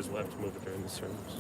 otherwise we'll have to move it during the service.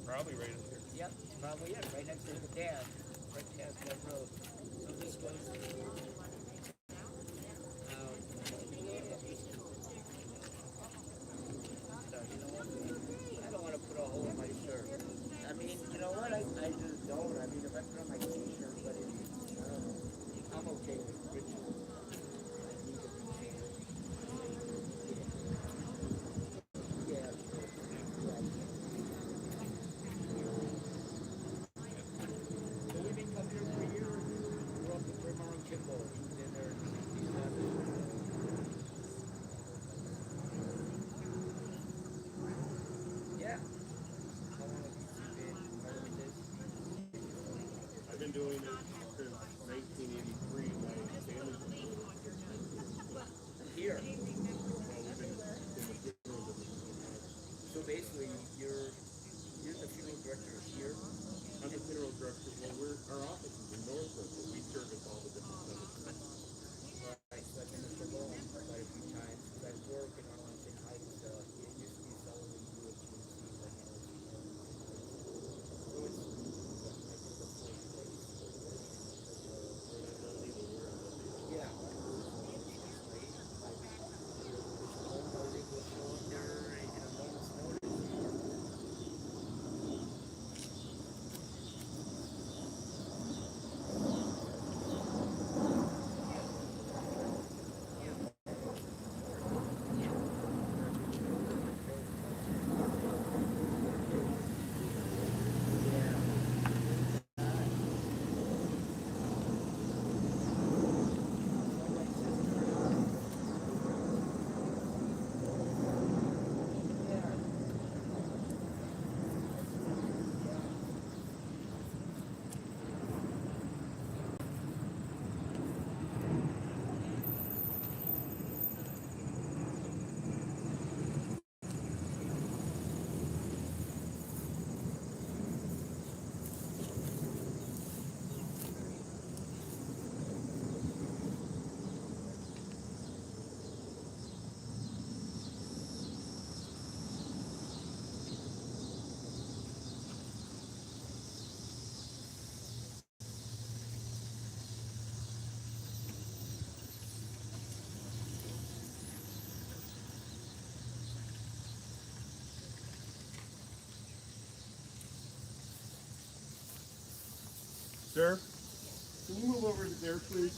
Probably right up here. Yep, probably it. Right next to the dam, right past that road. So this was. I don't want to put a hole in my shirt. I mean, you know what? I just don't. I mean, if I put on my t-shirt, but I'm okay with rituals. Doing it since 1983. My family's been doing it. Here. Well, we've been in the funeral business. So basically, you're the funeral director here. I'm the funeral director. Well, our office is in Northbrook, but we service all the different cemeteries. Right. So I've been to Cologne quite a few times because I work in Arlington Heights. It used to be Sullivan USC. So it's yeah. Sir, can you move over there, please?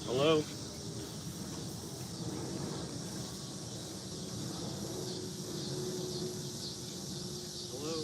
Hello? Hello?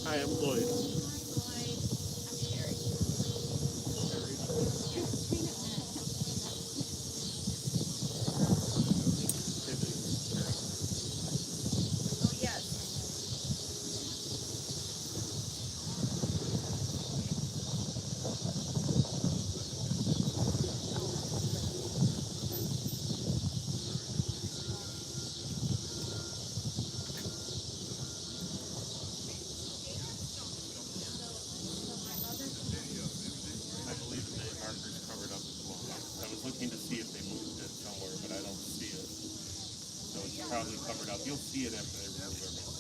Hi, I'm Lloyd. I believe the marker's covered up at the moment. I was looking to see if they moved it somewhere, but I don't see it. So it's probably covered up. You'll see it after they remove everything.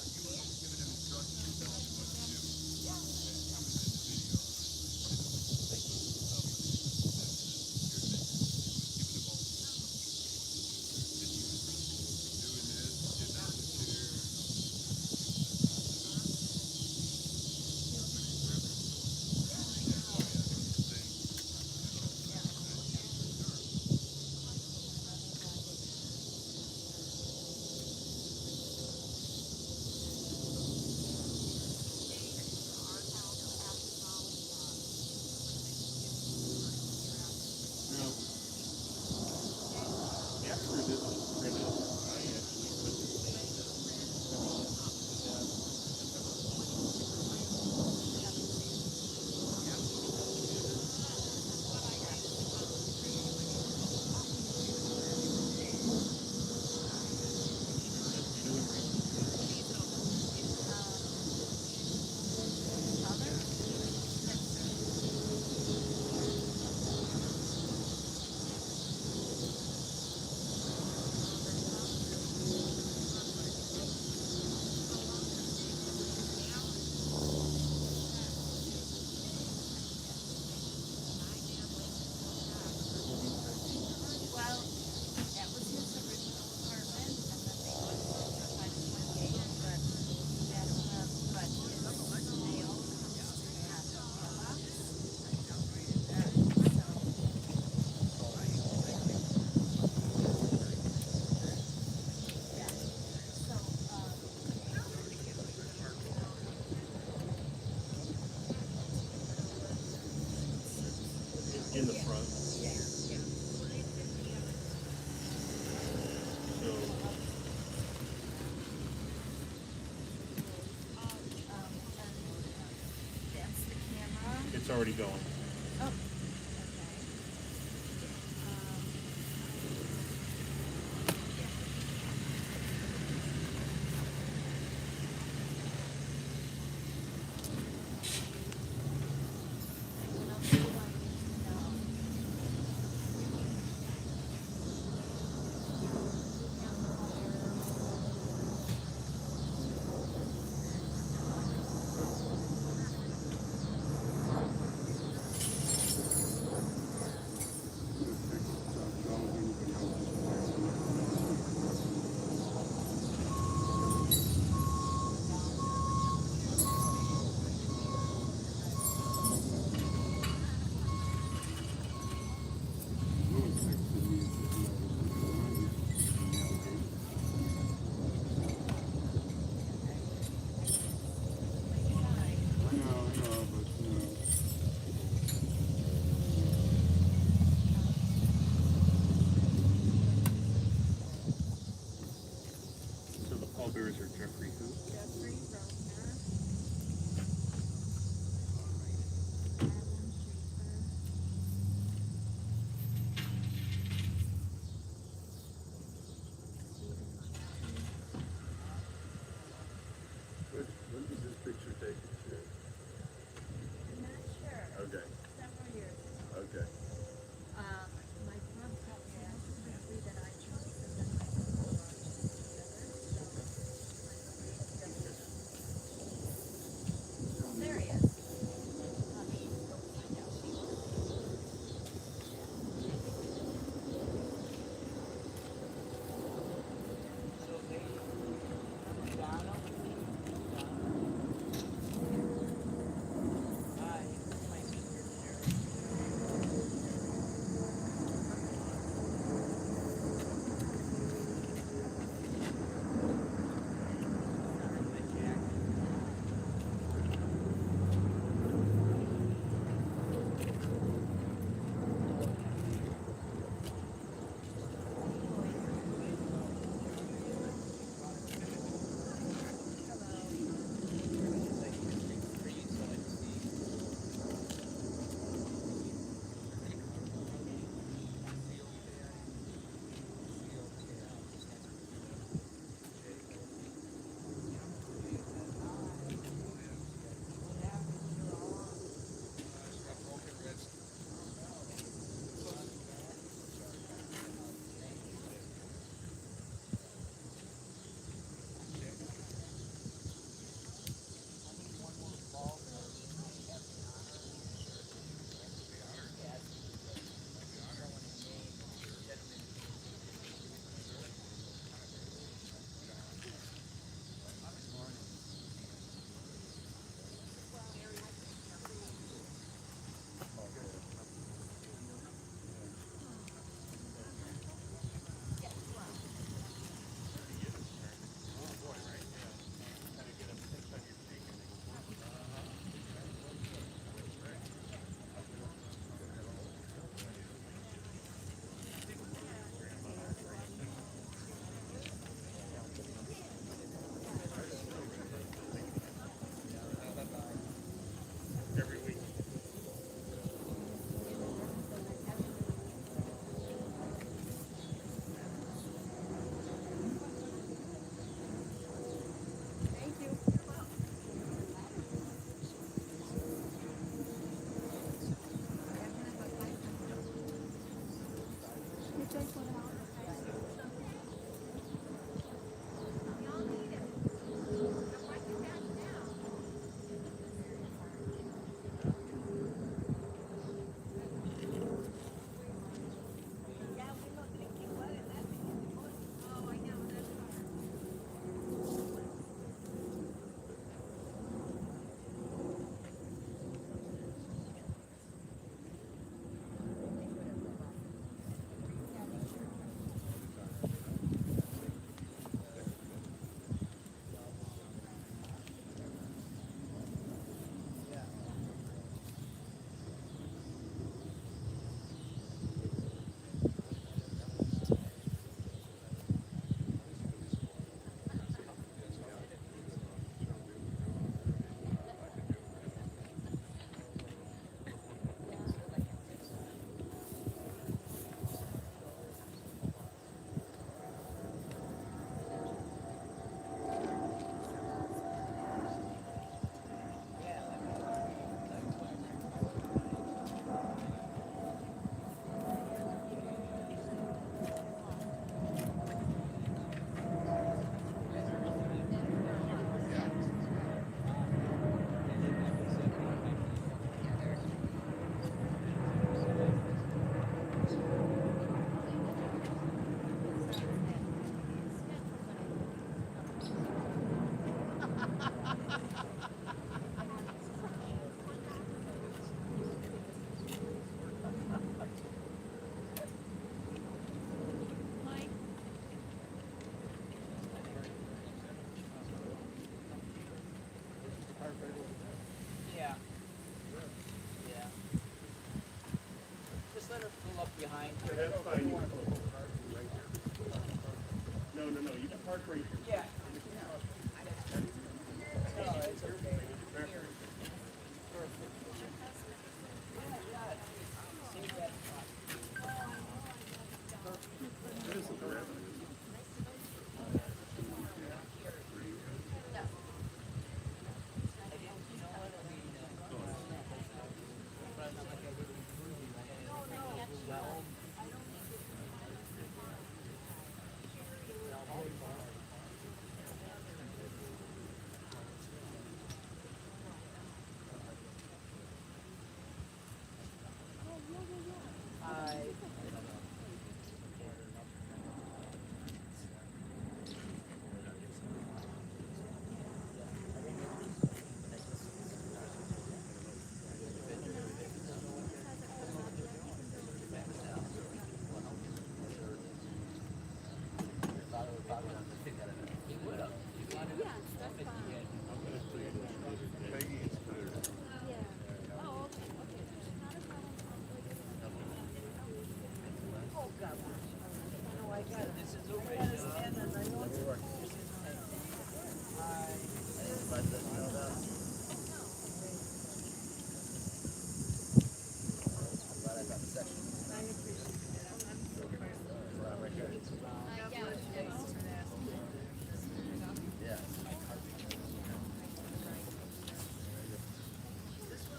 already going. Oh, okay. What else do you want me to know? So the pallbearers are Jeffrey who? Jeffrey Rosner. Alan Schaefer. Stephen Chapman. When was this picture taken, Sharon? I'm not sure. Okay, Several years ago. okay. My club kept ultimately that I chose and then my club brought it together. So I believe Jeffrey that's fine. You can close it. No, no, no. You can park right here. Yeah. No, it's okay.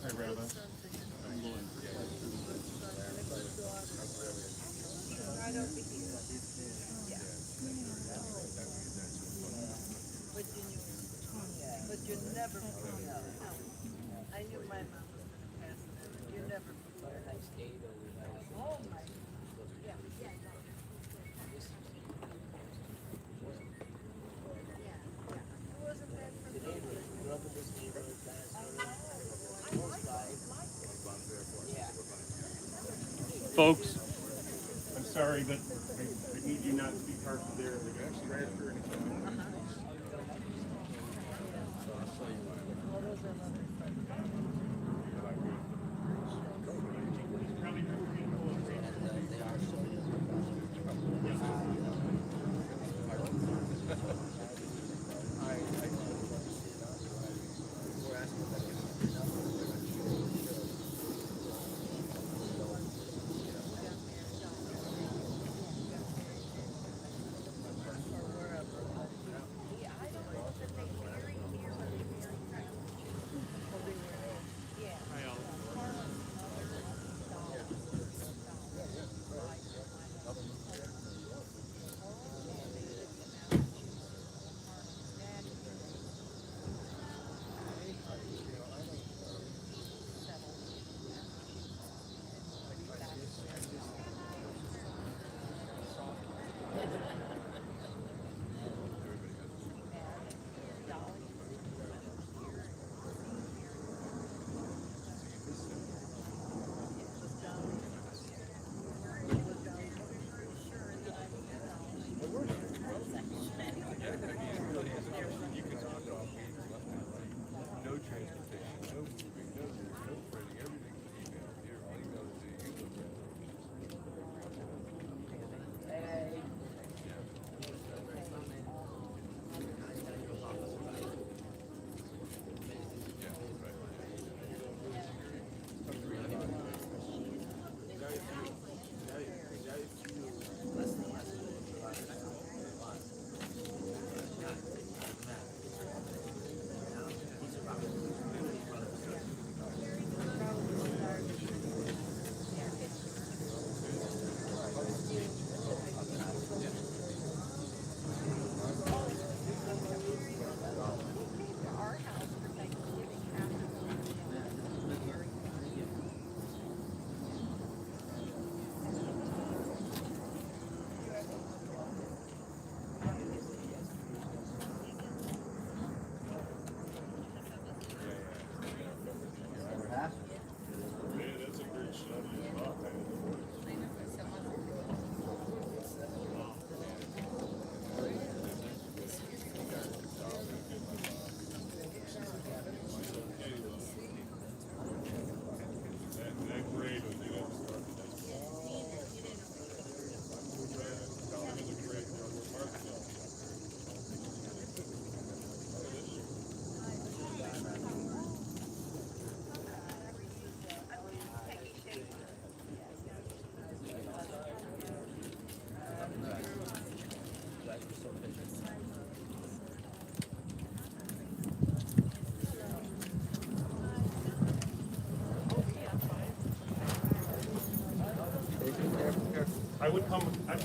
Hi, Rabbi. But you never flew out. I knew my mom was going to pass that. You never flew out. I stayed overnight. Oh my. Yeah. It wasn't bad for me. Folks, I'm sorry, but I need you not to be parked there. They got scratched or anything.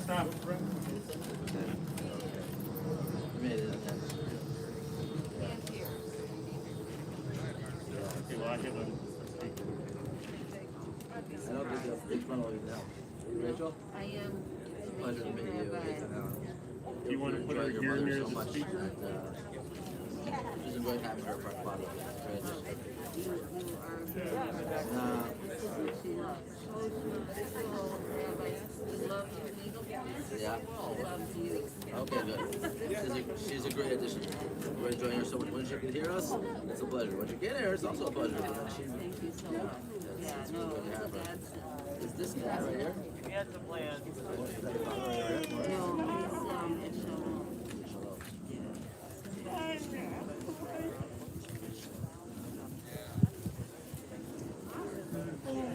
stop. Okay, well, I have a speaker. I don't think that's big fun all you now. Rachel? I am. Pleasure to meet you. Do you want to put her Enjoyed here your mother near so the much. speaker? And, she's enjoyed having her for fun. Yeah. Okay, good. She's a great addition. We're enjoying her so much. When she can hear us, it's a pleasure. When she can't hear us, it's also a pleasure. Thank you so much. Yeah, no, Is this guy right here? We had some plans. no,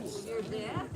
it's You're back?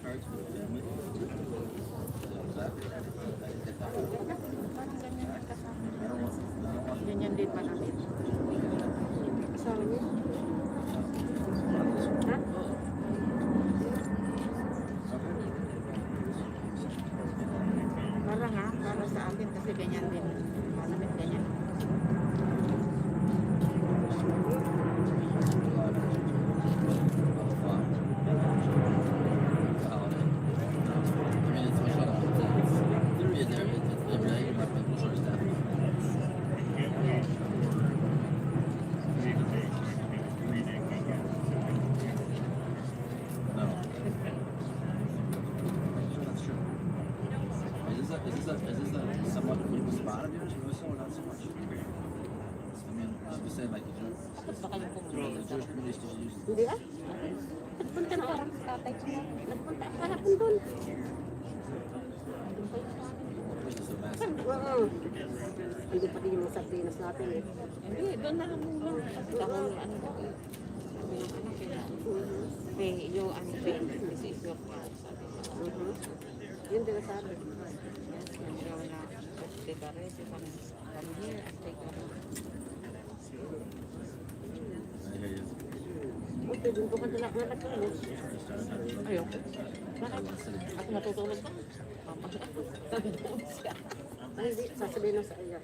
cards for the family. Ganyan din pa natin. Asawa niya? Ha? Para nga, para sa akin kasi ganyan din. Malamit ganyan. Hindi ah. Nagpunta na parang sa tatay ko. Nagpunta kahapon doon. Oo. Hindi pati yung sa Pinas natin eh. Hindi, doon na lang muna. Saka ano daw eh. Sabi ng anak eh. Eh, yung ano ba yun? This is your house. Sabi ko. Yun din sabi. Yes, and you're not. They got ready to come here and take over. Okay, dun ko ka dala nga nagkalos. Ayoko. Bakit? Ako natutulog ka? Papasok ako. Ay, hindi. Sasabihin na sa iya.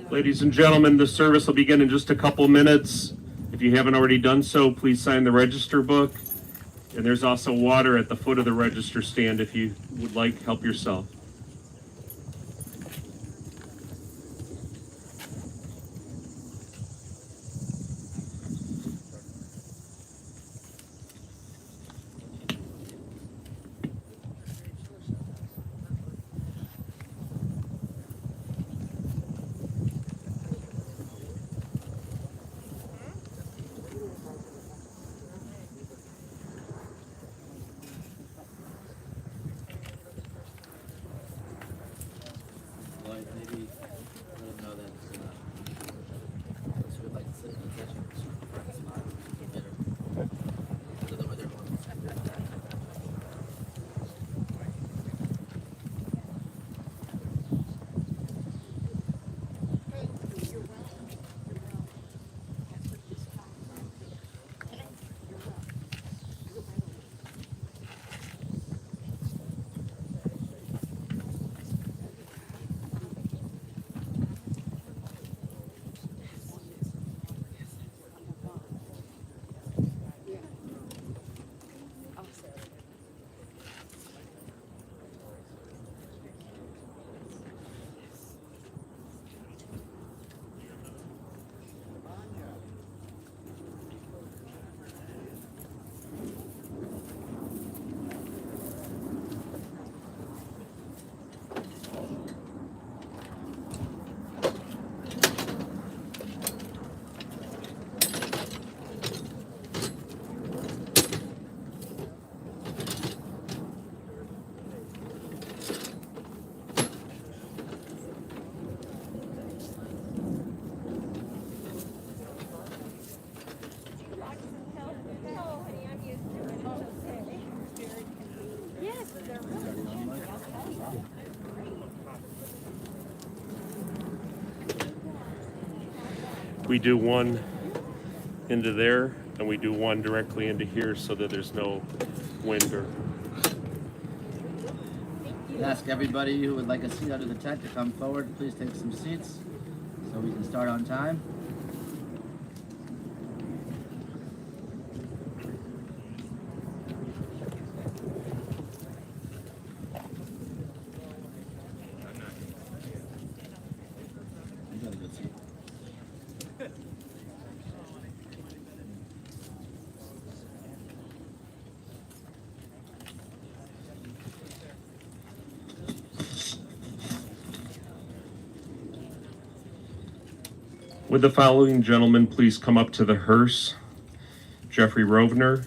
Ladies and gentlemen, the service will begin in just a couple minutes. If you haven't already done so, please sign the register book. And there's also water at the foot of the register stand if you would like, help yourself. Lloyd, maybe let them know that those who would like to sit in attention super front spot get better. I don't know where they're going. We do one into there, and we do one directly into here so that there's no wind or... We ask everybody who would like a seat under the tent to come forward. Please take some seats so we can start on time. You got a good seat. Would the following gentlemen please come up to the hearse? Jeffrey Rovner,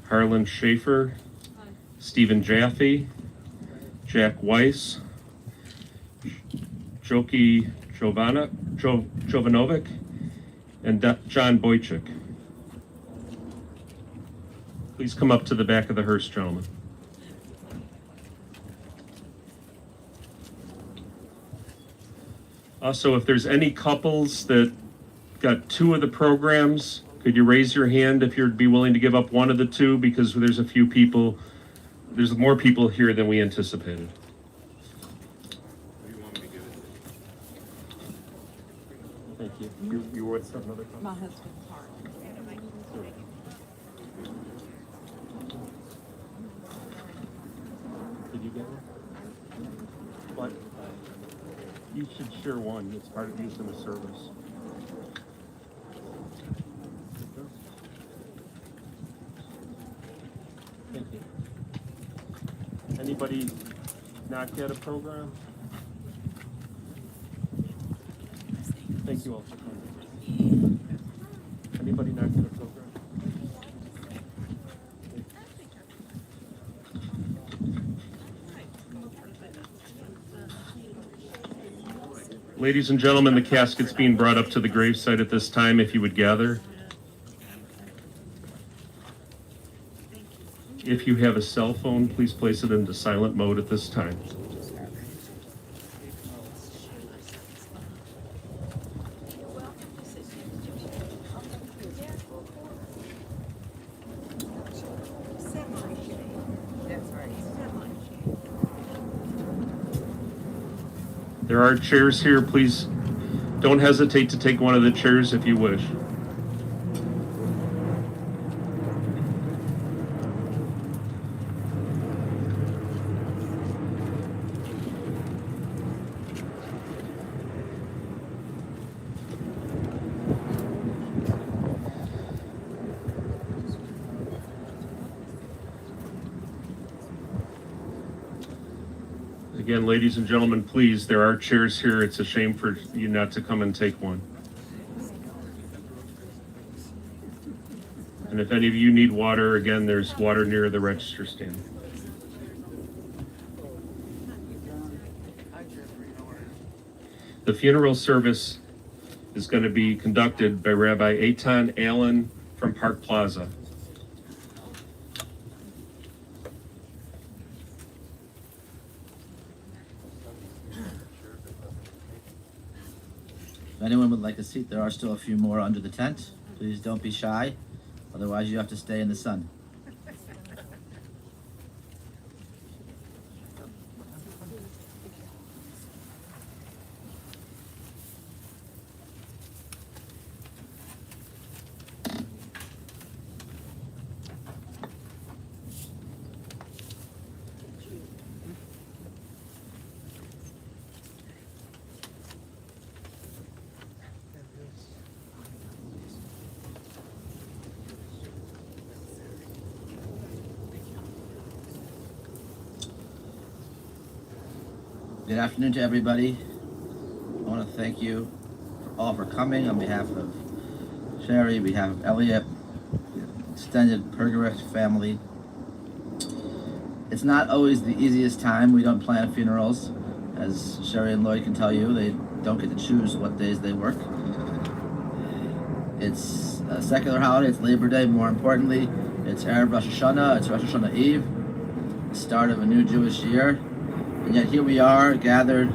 Harlan Schaefer, Stephen Jaffe, Jack Weiss, Joki Jovanovic, and John Boychuk. Please come up to the back of the hearse, gentlemen. Also, if there's any couples that got two of the programs, could you raise your hand if you'd be willing to give up one of the two, because there's a few people, there's more people here than we anticipated. Thank you. You were with another couple? My husband's heart. Did you get one? What? You should share one. It's part of use in the service. Thank you. Anybody not get a program? Thank you all for coming. Anybody not get a program? Ladies and gentlemen, the casket's being brought up to the gravesite at this time, if you would gather. If you have a cell phone, please place it into silent mode at this time. There are chairs here. Please Don't hesitate to take one of the chairs if you wish. Again, ladies and gentlemen, please, there are chairs here. It's a shame for you not to come and take one. And if any of you need water, again, there's water near the register stand. The funeral service is going to be conducted by Rabbi Eitan Allen from Park Plaza. If anyone would like a seat, there are still a few more under the tent. Please don't be shy, otherwise you have to stay in the sun. Good afternoon to everybody. I want to thank you all for coming on behalf of Sherry, on behalf of Elliot, the extended Pergricht family. It's not always the easiest time. We don't plan funerals. As Sherry and Lloyd can tell you, they don't get to choose what days they work. It's a secular holiday, it's Labor Day, more importantly. It's Erev Rosh Hashanah, it's Rosh Hashanah Eve, the start of a new Jewish year. And yet here we are, gathered,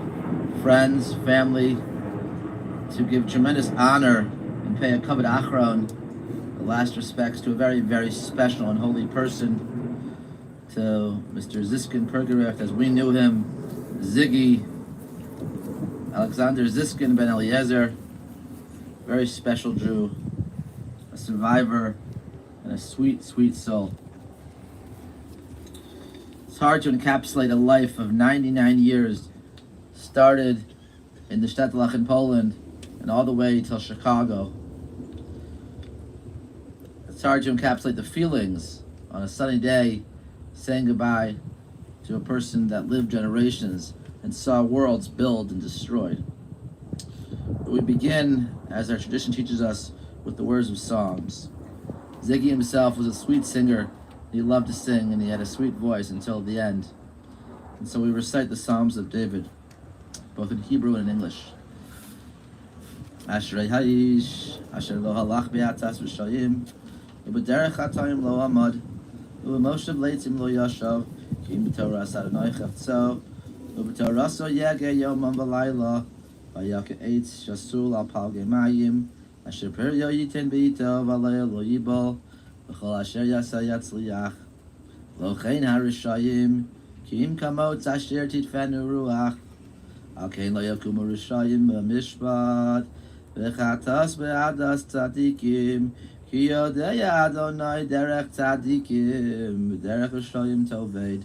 friends, family, to give tremendous honor and pay a kavod achron, the last respects to a very, very special and holy person, to Mr. Zyskind Pergricht, as we knew him, Ziggy, Alexander Zyskind ben Eliezer, very special Jew, a survivor, and a sweet, sweet soul. It's hard to encapsulate a life of 99 years, started in the Shtetl in Poland and all the way till Chicago. It's hard to encapsulate the feelings on a sunny day saying goodbye to a person that lived generations and saw worlds built and destroyed. We begin, as our tradition teaches us, with the words of Psalms. Ziggy himself was a sweet singer. He loved to sing, and he had a sweet voice until the end. And so we recite the Psalms of David, both in Hebrew and in English. Ashrei ha'ish, asher lo halach be'atas v'shayim, u'b'derech hatayim lo amad, u'b'moshev leitzim lo yashav, ki im b'toras Adonai chavtzo, u'b'toraso yegeh yomam v'layla, v'yake eitz shasul al palgei mayim, asher peryo yiten be'ito v'alei lo yibol, v'chol asher yasa yatzliach, lo chen harishayim, ki im kamot asher titfenu ruach, al kein lo yakumu rishayim b'mishpat, v'chatas be'adas tzadikim, ki yodei Adonai derech tzadikim, derech rishayim toved.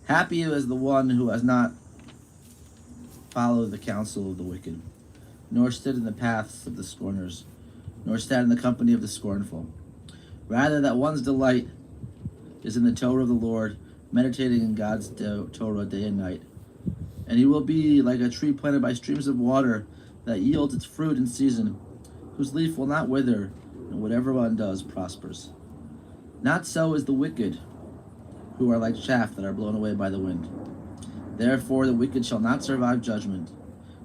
Happy is the one who has not followed the counsel of the wicked, nor stood in the paths of the scorners, nor sat in the company of the scornful. Rather, that one's delight is in the Torah of the Lord, meditating in God's Torah day and night. And he will be like a tree planted by streams of water that yields its fruit in season, whose leaf will not wither, and whatever one does prospers. Not so is the wicked, who are like chaff that are blown away by the wind. Therefore the wicked shall not survive judgment,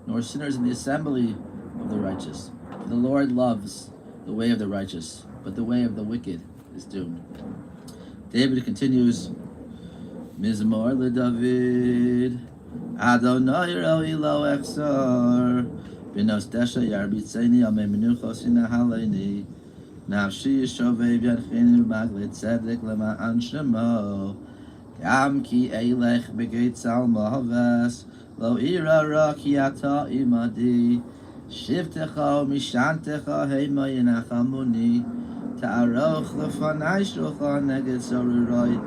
nor sinners in the assembly of the righteous. For the Lord loves the way of the righteous, but the way of the wicked is doomed. David continues, Mizmor LeDavid, Adonai roi lo echsor, Binos desha yarbitzeni al memenuchos inahaleni, Nafshi yishovev yadcheni b'magle tzedek lema'an shemo, Gam ki eilech begeit salma haves, Lo ira ra ki ata imadi. Shivtecha mishantecha heima yinachamuni. Ta'aroch lefanai shulcha neged sarurai.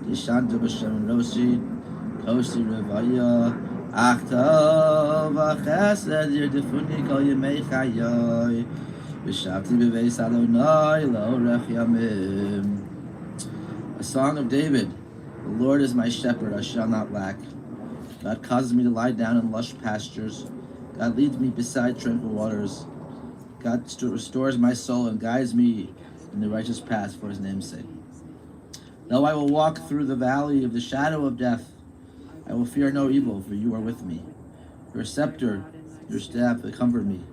Dishanta b'shem roshi. Koshi revaya. Achtav achesed yirdefuni kol yemei chayoi. V'shavti b'veis Adonai la'orech yamim. A song of David. The Lord is my shepherd, I shall not lack. God causes me to lie down in lush pastures. God leads me beside tranquil waters. God restores my soul and guides me in the righteous paths for his name's sake. Though I will walk through the valley of the shadow of death, I will fear no evil, for you are with me. Your scepter, your staff, they comfort me.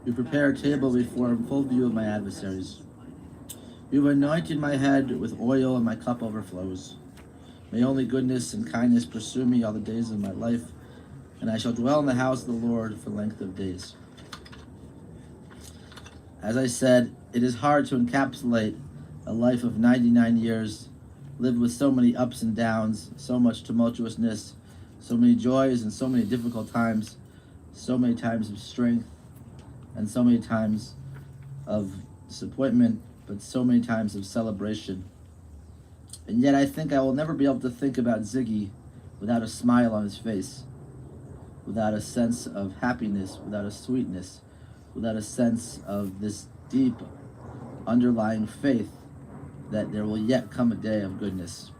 You prepare a table before in full view of my adversaries. You have anointed my head with oil, and my cup overflows. May only goodness and kindness pursue me all the days of my life, and I shall dwell in the house of the Lord for length of days. As I said, it is hard to encapsulate a life of 99 years, lived with so many ups and downs, so much tumultuousness, so many joys and so many difficult times, so many times of strength, and so many times of disappointment, but so many times of celebration. And yet I think I will never be able to think about Ziggy without a smile on his face, without a sense of happiness, without a sweetness, without a sense of this deep underlying faith that there will yet come a day of goodness.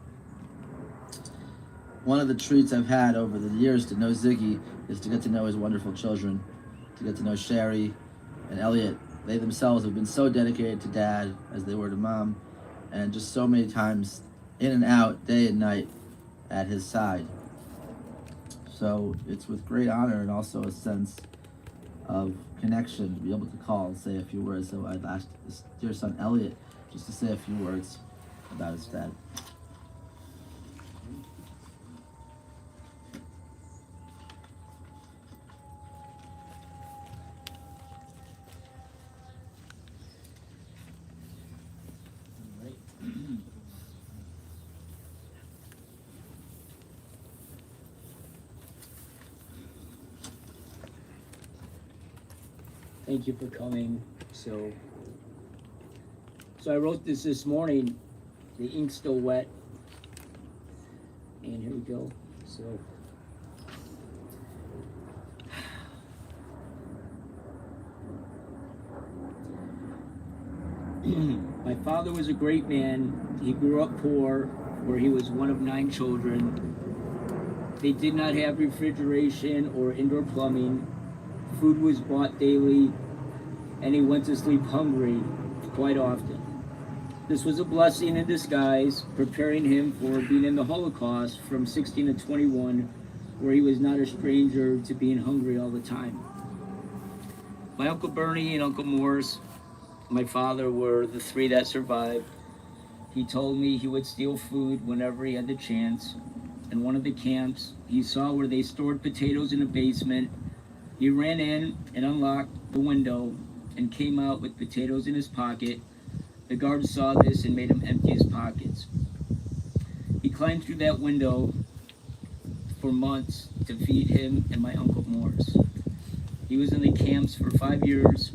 One of the treats I've had over the years to know Ziggy is to get to know his wonderful children, to get to know Sherry and Elliot. They themselves have been so dedicated to Dad as they were to Mom, and just so many times in and out, day and night, at his side. So it's with great honor and also a sense of connection to be able to call and say a few words. So I've asked his dear son Elliot just to say a few words about his dad. Thank you for coming. So I wrote this morning. The ink's still wet. And here we go. So my father was a great man. He grew up poor, where he was one of 9 children. They did not have refrigeration or indoor plumbing. Food was bought daily, and he went to sleep hungry quite often. This was a blessing in disguise, preparing him for being in the Holocaust from 16 to 21, where he was not a stranger to being hungry all the time. My Uncle Bernie and Uncle Morris, my father, were the 3 that survived. He told me he would steal food whenever he had the chance. In one of the camps, he saw where they stored potatoes in a basement. He ran in and unlocked the window and came out with potatoes in his pocket. The guards saw this and made him empty his pockets. He climbed through that window for months to feed him and my Uncle Morris. He was in the camps for 5 years,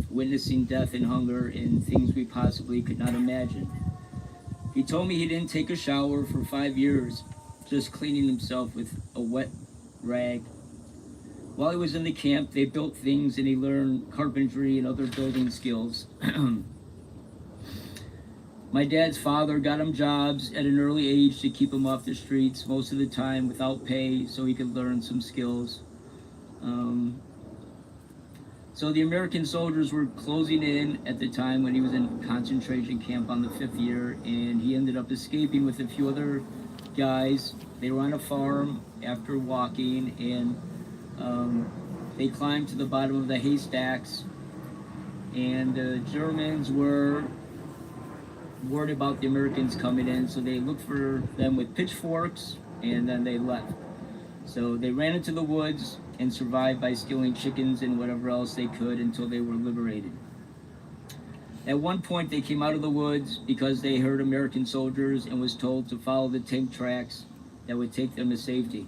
witnessing death and hunger and things we possibly could not imagine. He told me he didn't take a shower for 5 years, just cleaning himself with a wet rag. While he was in the camp, they built things and he learned carpentry and other building skills. My dad's father got him jobs at an early age to keep him off the streets most of the time without pay so he could learn some skills. So the American soldiers were closing in at the time when he was in concentration camp on the 5th year, and he ended up escaping with a few other guys. They were on a farm after walking, and they climbed to the bottom of the haystacks, and the Germans were worried about the Americans coming in, so they looked for them with pitchforks, and then they left. So they ran into the woods and survived by stealing chickens and whatever else they could until they were liberated. At one point, they came out of the woods because they heard American soldiers and was told to follow the tank tracks that would take them to safety.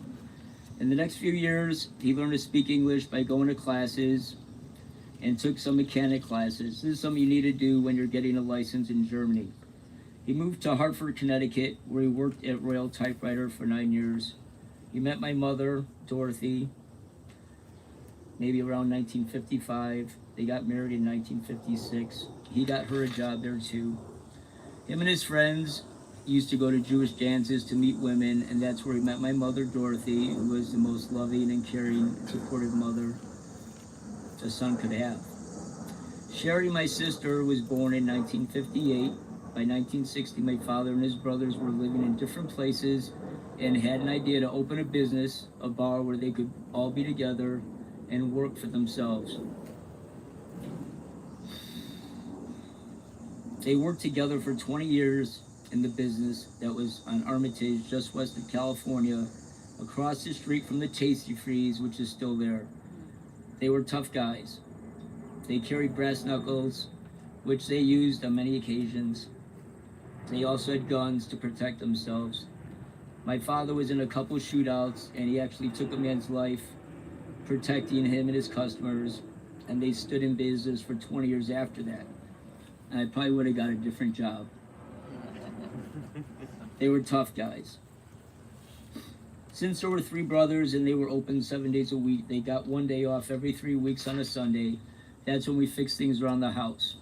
In the next few years, he learned to speak English by going to classes and took some mechanic classes. This is something you need to do when you're getting a license in Germany. He moved to Hartford, Connecticut, where he worked at Royal Typewriter for 9 years. He met my mother, Dorothy, maybe around 1955. They got married in 1956. He got her a job there too. Him and his friends used to go to Jewish dances to meet women, and that's where he met my mother, Dorothy, who was the most loving and caring, supportive mother a son could have. Sherry, my sister, was born in 1958. By 1960, my father and his brothers were living in different places and had an idea to open a business, a bar where they could all be together and work for themselves. They worked together for 20 years in the business that was on Armitage, just west of California, across the street from the Tasty Freeze, which is still there. They were tough guys. They carried brass knuckles, which they used on many occasions. They also had guns to protect themselves. My father was in a couple shootouts, and he actually took a man's life protecting him and his customers, and they stood in business for 20 years after that. And I probably would have got a different job. They were tough guys. Since there were 3 brothers and they were open 7 days a week, they got 1 day off every 3 weeks on a Sunday. That's when we fixed things around the house.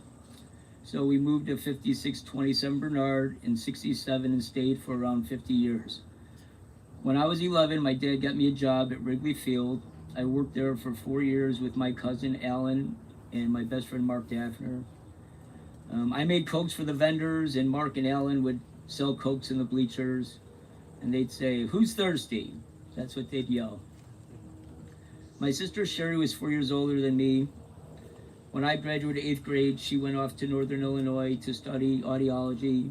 So we moved to 5627 Bernard in 67 and stayed for around 50 years. When I was 11, my dad got me a job at Wrigley Field. I worked there for 4 years with my cousin Alan and my best friend Mark Daffner. I made Cokes for the vendors, and Mark and Alan would sell Cokes in the bleachers, and they'd say, "Who's thirsty?" That's what they'd yell. My sister Sherry was 4 years older than me. When I graduated 8th grade, she went off to Northern Illinois to study audiology,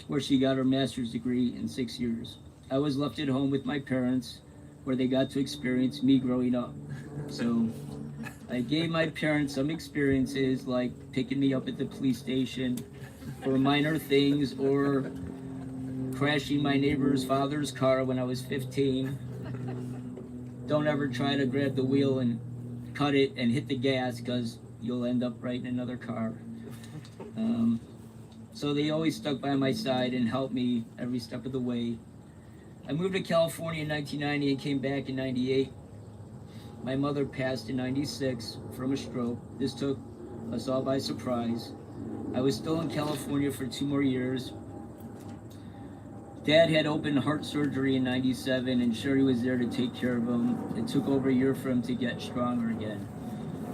where she got her master's degree in 6 years. I was left at home with my parents, where they got to experience me growing up. So I gave my parents some experiences, like picking me up at the police station for minor things, or crashing my neighbor's father's car when I was 15. Don't ever try to grab the wheel and cut it and hit the gas, because you'll end up right in another car. So they always stuck by my side and helped me every step of the way. I moved to California in 1990 and came back in 98. My mother passed in 96 from a stroke. This took us all by surprise. I was still in California for 2 more years. Dad had open heart surgery in 97, and Sherry was there to take care of him. It took over a year for him to get stronger again.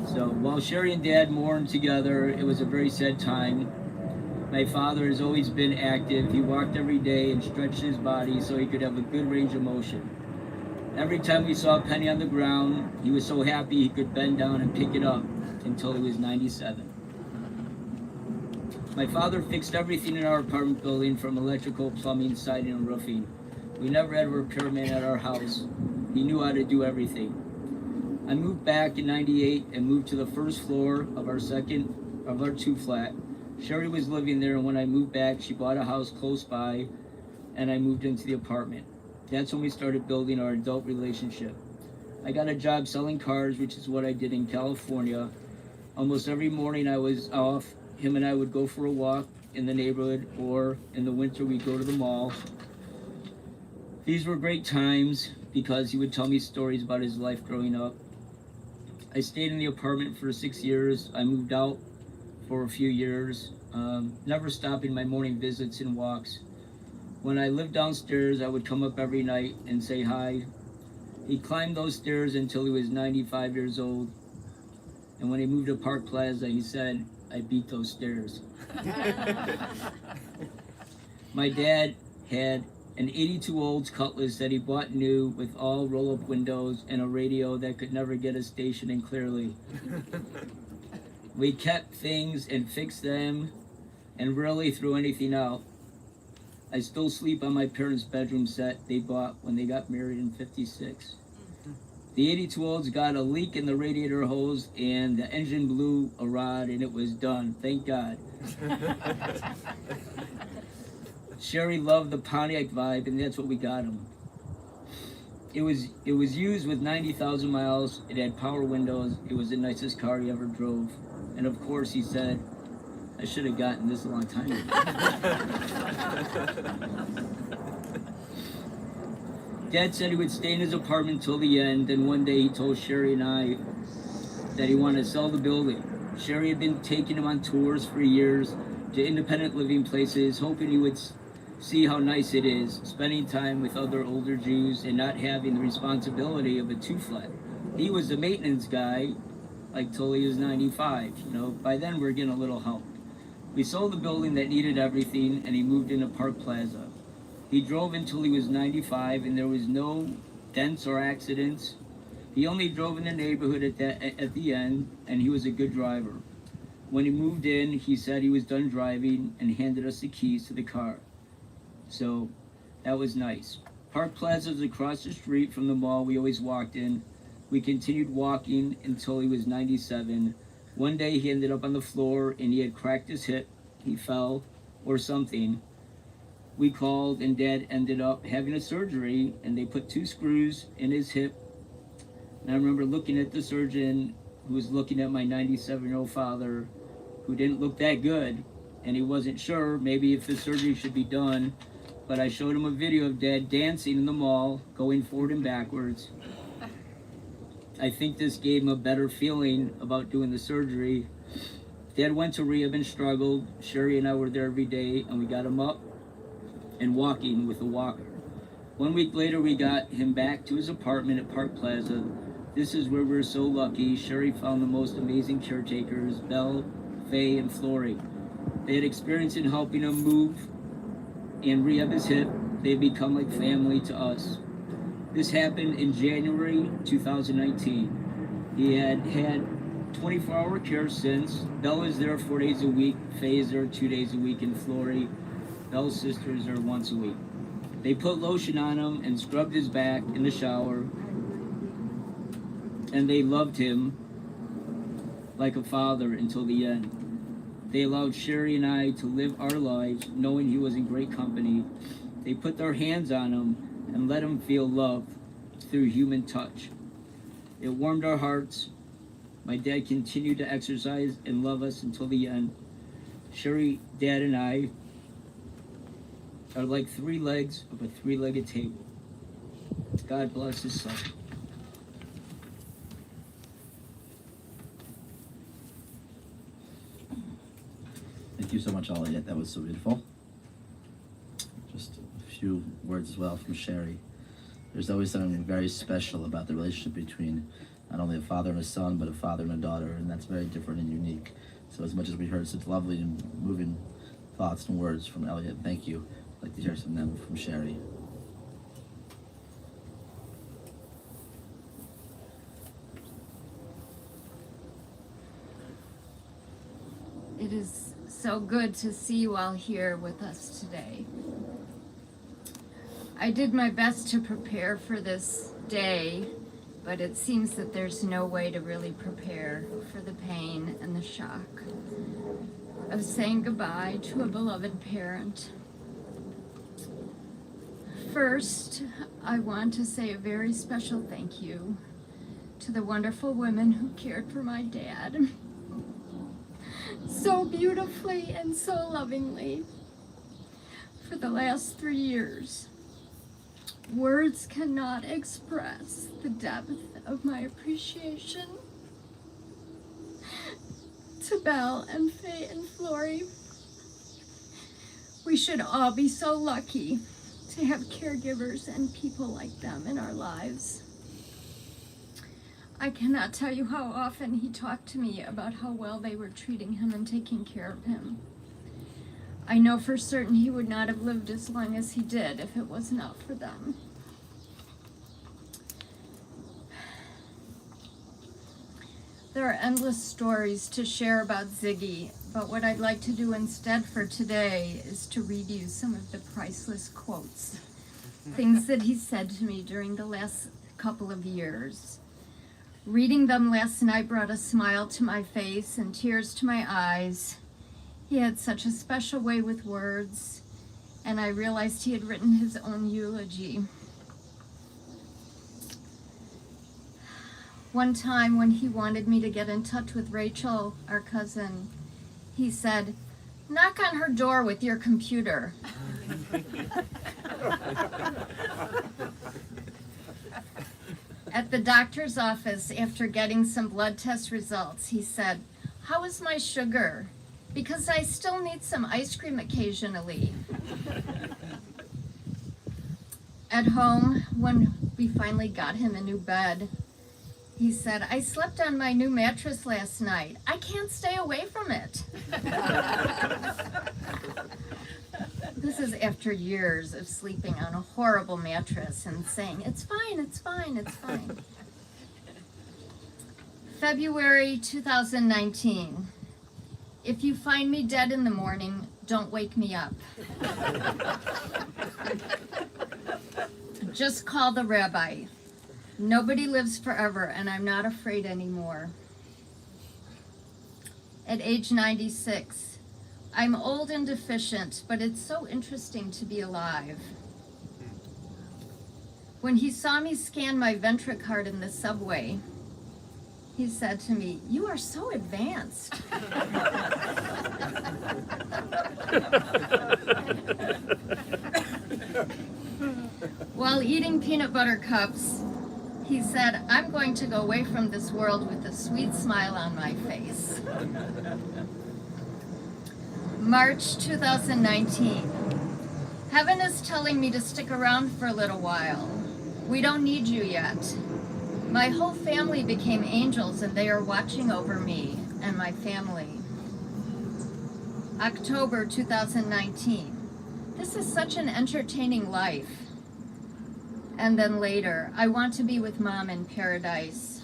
So while Sherry and Dad mourned together, it was a very sad time. My father has always been active. He walked every day and stretched his body so he could have a good range of motion. Every time we saw a penny on the ground, he was so happy he could bend down and pick it up until he was 97. My father fixed everything in our apartment building, from electrical, plumbing, siding, and roofing. We never had a repairman at our house. He knew how to do everything. I moved back in 98 and moved to the first floor of our 2 flat. Sherry was living there, and when I moved back, she bought a house close by, and I moved into the apartment. That's when we started building our adult relationship. I got a job selling cars, which is what I did in California. Almost every morning I was off. Him and I would go for a walk in the neighborhood, or in the winter we'd go to the mall. These were great times because he would tell me stories about his life growing up. I stayed in the apartment for 6 years. I moved out for a few years, never stopping my morning visits and walks. When I lived downstairs, I would come up every night and say hi. He climbed those stairs until he was 95 years old. And when he moved to Park Plaza, he said, "I beat those stairs." My dad had an 82 Olds Cutlass that he bought new with all roll-up windows and a radio that could never get a station in clearly. We kept things and fixed them and rarely threw anything out. I still sleep on my parents' bedroom set they bought when they got married in 56. The 82 Olds got a leak in the radiator hose, and the engine blew a rod, and it was done. Thank God. Sherry loved the Pontiac vibe, and that's what we got him. It was used with 90,000 miles. It had power windows. It was the nicest car he ever drove. And of course, he said, I should have gotten this a long time ago. Dad said he would stay in his apartment till the end, and one day he told Sherry and I that he wanted to sell the building. Sherry had been taking him on tours for years to independent living places, hoping he would see how nice it is, spending time with other older Jews and not having the responsibility of a two-flat. He was the maintenance guy, like till he was 95. You know, by then we're getting a little help. We sold the building that needed everything, and he moved into Park Plaza. He drove until he was 95, and there was no dents or accidents. He only drove in the neighborhood at the end, and he was a good driver. When he moved in, he said he was done driving and handed us the keys to the car. So that was nice. Park Plaza is across the street from the mall we always walked in. We continued walking until he was 97. One day he ended up on the floor and he had cracked his hip. He fell or something. We called and Dad ended up having a surgery, and they put 2 screws in his hip. And I remember looking at the surgeon who was looking at my 97-year-old father, who didn't look that good, and he wasn't sure maybe if the surgery should be done. But I showed him a video of Dad dancing in the mall, going forward and backwards. I think this gave him a better feeling about doing the surgery. Dad went to rehab and struggled. Sherry and I were there every day, and we got him up and walking with a walker. 1 week later, we got him back to his apartment at Park Plaza. This is where we're so lucky. Sherry found the most amazing caretakers, Belle, Faye, and Flory. They had experience in helping him move and rehab his hip. They've become like family to us. This happened in January 2019. He had 24-hour care since. Belle is there 4 days a week. Faye is there 2 days a week, and Flory, Belle's sister, is there once a week. They put lotion on him and scrubbed his back in the shower, and they loved him like a father until the end. They allowed Sherry and I to live our lives knowing he was in great company. They put their hands on him and let him feel love through human touch. It warmed our hearts. My dad continued to exercise and love us until the end. Sherry, Dad, and I are like 3 legs of a 3-legged table. God bless his son. Thank you so much, Elliot. That was so beautiful. Just a few words as well from Sherry. There's always something very special about the relationship between not only a father and a son, but a father and a daughter, and that's very different and unique. So as much as we heard such lovely and moving thoughts and words from Elliot, thank you. I'd like to hear some of them from Sherry. It is so good to see you all here with us today. I did my best to prepare for this day, but it seems that there's no way to really prepare for the pain and the shock of saying goodbye to a beloved parent. First, I want to say a very special thank you to the wonderful women who cared for my dad so beautifully and so lovingly for the last 3 years. Words cannot express the depth of my appreciation to Belle and Faye and Flory. We should all be so lucky to have caregivers and people like them in our lives. I cannot tell you how often he talked to me about how well they were treating him and taking care of him. I know for certain he would not have lived as long as he did if it was not for them. There are endless stories to share about Ziggy, but what I'd like to do instead for today is to read you some of the priceless quotes, things that he said to me during the last couple of years. Reading them last night brought a smile to my face and tears to my eyes. He had such a special way with words, and I realized he had written his own eulogy. One time when he wanted me to get in touch with Rachel, our cousin, he said, "Knock on her door with your computer." At the doctor's office, after getting some blood test results, he said, "How is my sugar? Because I still need some ice cream occasionally." At home, when we finally got him a new bed, he said, "I slept on my new mattress last night. I can't stay away from it." This is after years of sleeping on a horrible mattress and saying, "It's fine, it's fine, it's fine." February 2019. If you find me dead in the morning, don't wake me up. Just call the rabbi. Nobody lives forever, and I'm not afraid anymore. At age 96, I'm old and deficient, but it's so interesting to be alive. When he saw me scan my Ventricard in the subway, he said to me, "You are so advanced." While eating peanut butter cups, he said, "I'm going to go away from this world with a sweet smile on my face." March 2019. Heaven is telling me to stick around for a little while. We don't need you yet. My whole family became angels and they are watching over me and my family. October 2019. This is such an entertaining life. And then later, I want to be with Mom in paradise.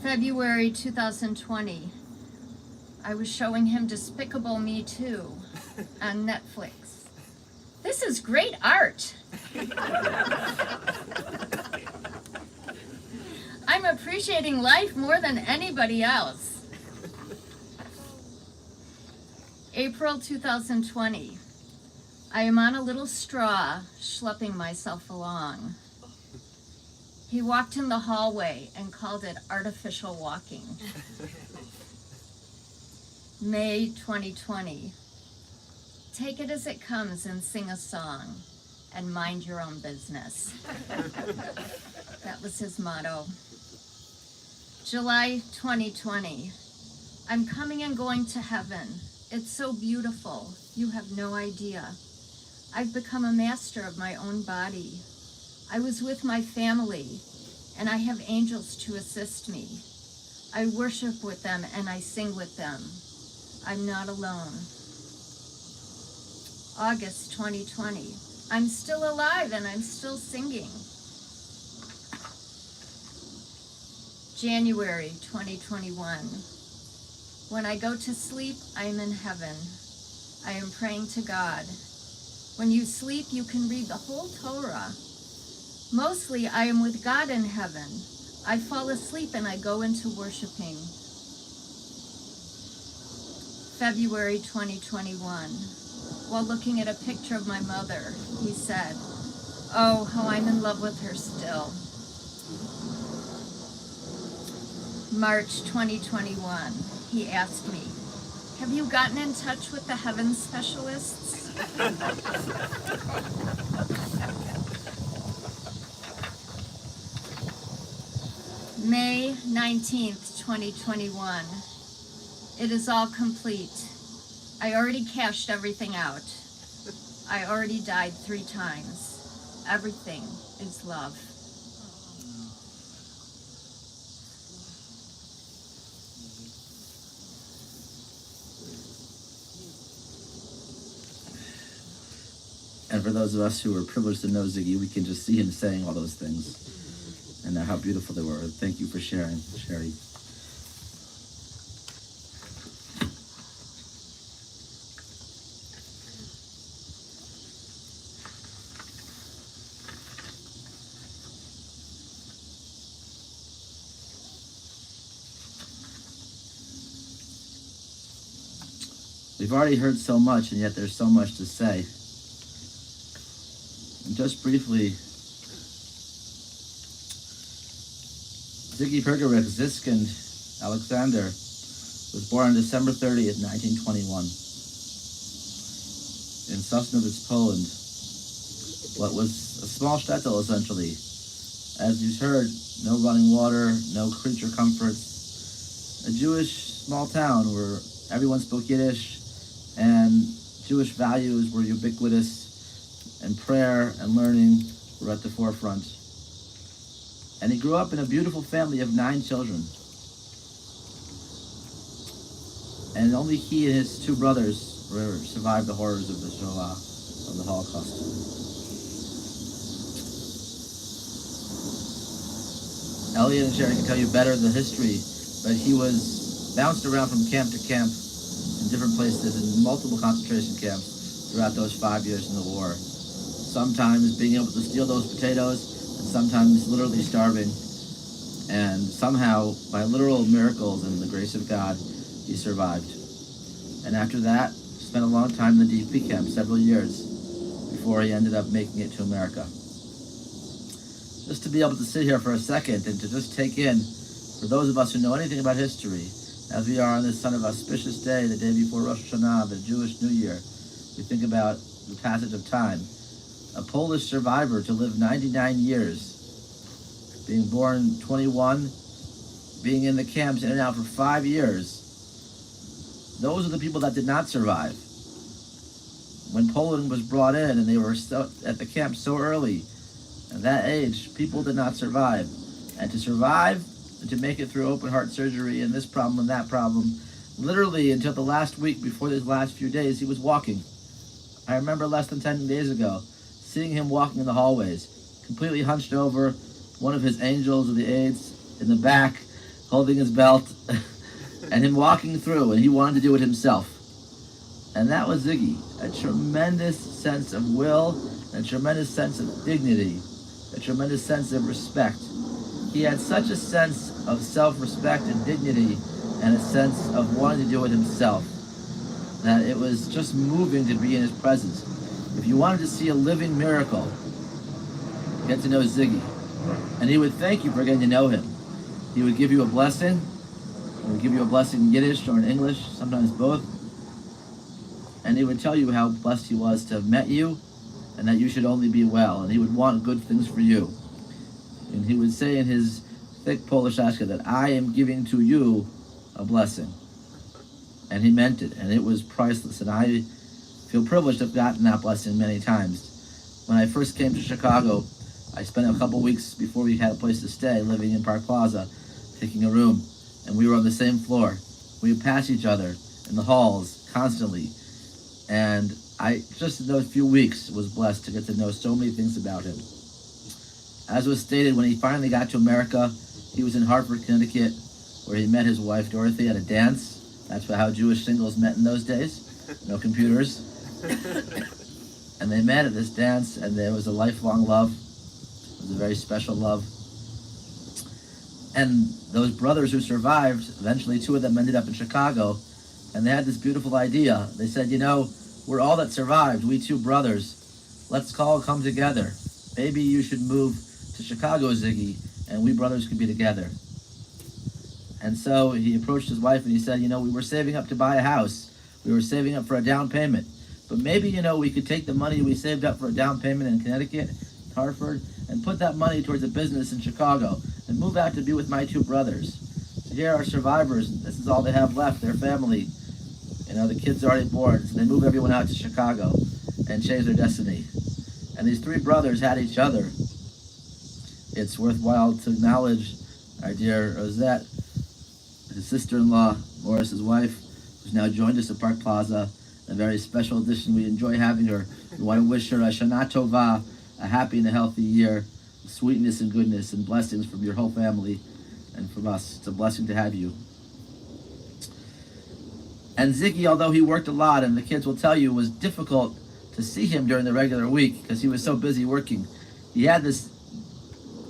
February 2020. I was showing him Despicable Me 2 on Netflix. This is great art. I'm appreciating life more than anybody else. April 2020. I am on a little straw, schlepping myself along. He walked in the hallway and called it artificial walking. May 2020. Take it as it comes and sing a song, and mind your own business. That was his motto. July 2020. I'm coming and going to heaven. It's so beautiful. You have no idea. I've become a master of my own body. I was with my family, and I have angels to assist me. I worship with them and I sing with them. I'm not alone. August 2020. I'm still alive and I'm still singing. January 2021. When I go to sleep, I am in heaven. I am praying to God. When you sleep, you can read the whole Torah. Mostly, I am with God in heaven. I fall asleep and I go into worshiping. February 2021. While looking at a picture of my mother, he said, "Oh, how I'm in love with her still." March 2021. He asked me, "Have you gotten in touch with the heaven specialists?" May 19th, 2021. It is all complete. I already cashed everything out. I already died 3 times. Everything is love. And for those of us who were privileged to know Ziggy, we can just see him saying all those things and how beautiful they were. Thank you for sharing, Sherry. We've already heard so much, and yet there's so much to say. And just briefly, Ziggy Pergricht Zyskind Alexander was born on December 30th, 1921 in Sosnowiec, Poland. What was a small shtetl, essentially. As you've heard, no running water, no creature comforts. A Jewish small town where everyone spoke Yiddish and Jewish values were ubiquitous, and prayer and learning were at the forefront. And he grew up in a beautiful family of 9 children. And only he and his 2 brothers survived the horrors of the Shoah, of the Holocaust. Elliot and Sharon can tell you better the history, but he was bounced around from camp to camp in different places in multiple concentration camps throughout those 5 years in the war. Sometimes being able to steal those potatoes, and sometimes literally starving. And somehow, by literal miracles and the grace of God, he survived. And after that, spent a long time in the DP camp, several years, before he ended up making it to America. Just to be able to sit here for a second and to just take in, for those of us who know anything about history, as we are on this son of auspicious day, the day before Rosh Hashanah, the Jewish New Year, we think about the passage of time. A Polish survivor to live 99 years, being born 21, being in the camps in and out for 5 years. Those are the people that did not survive. When Poland was brought in and they were at the camp so early, at that age, people did not survive. And to survive, and to make it through open heart surgery and this problem and that problem, literally until the last week before these last few days, he was walking. I remember less than 10 days ago, seeing him walking in the hallways, completely hunched over, one of his angels of the aides in the back, holding his belt, and him walking through, and he wanted to do it himself. And that was Ziggy, a tremendous sense of will, a tremendous sense of dignity, a tremendous sense of respect. He had such a sense of self-respect and dignity, and a sense of wanting to do it himself, that it was just moving to be in his presence. If you wanted to see a living miracle, get to know Ziggy. And he would thank you for getting to know him. He would give you a blessing. He would give you a blessing in Yiddish or in English, sometimes both. And he would tell you how blessed he was to have met you, and that you should only be well, and he would want good things for you. And he would say in his thick Polish Ashka that I am giving to you a blessing. And he meant it, and it was priceless. And I feel privileged to have gotten that blessing many times. When I first came to Chicago, I spent a couple weeks before we had a place to stay, living in Park Plaza, taking a room, and we were on the same floor. We would pass each other in the halls constantly. And I, just in those few weeks, was blessed to get to know so many things about him. As was stated, when he finally got to America, he was in Hartford, Connecticut, where he met his wife, Dorothy, at a dance. That's how Jewish singles met in those days. No computers. And they met at this dance, and there was a lifelong love. It was a very special love. And those brothers who survived, eventually 2 of them ended up in Chicago, and they had this beautiful idea. They said, you know, we're all that survived, we 2 brothers. Let's all come together. Maybe you should move to Chicago, Ziggy, and we brothers could be together. And so he approached his wife and he said, you know, we were saving up to buy a house. We were saving up for a down payment. But maybe, you know, we could take the money we saved up for a down payment in Connecticut, Hartford, and put that money towards a business in Chicago and move out to be with my 2 brothers. So here are survivors. This is all they have left, their family. You know, the kids are already born. So they move everyone out to Chicago and change their destiny. And these 3 brothers had each other. It's worthwhile to acknowledge our dear Rosette, his sister-in-law, Morris's wife, who's now joined us at Park Plaza. A very special edition. We enjoy having her. We want to wish her a Shana Tova, a happy and a healthy year, sweetness and goodness and blessings from your whole family and from us. It's a blessing to have you. And Ziggy, although he worked a lot, and the kids will tell you, it was difficult to see him during the regular week because he was so busy working. He had this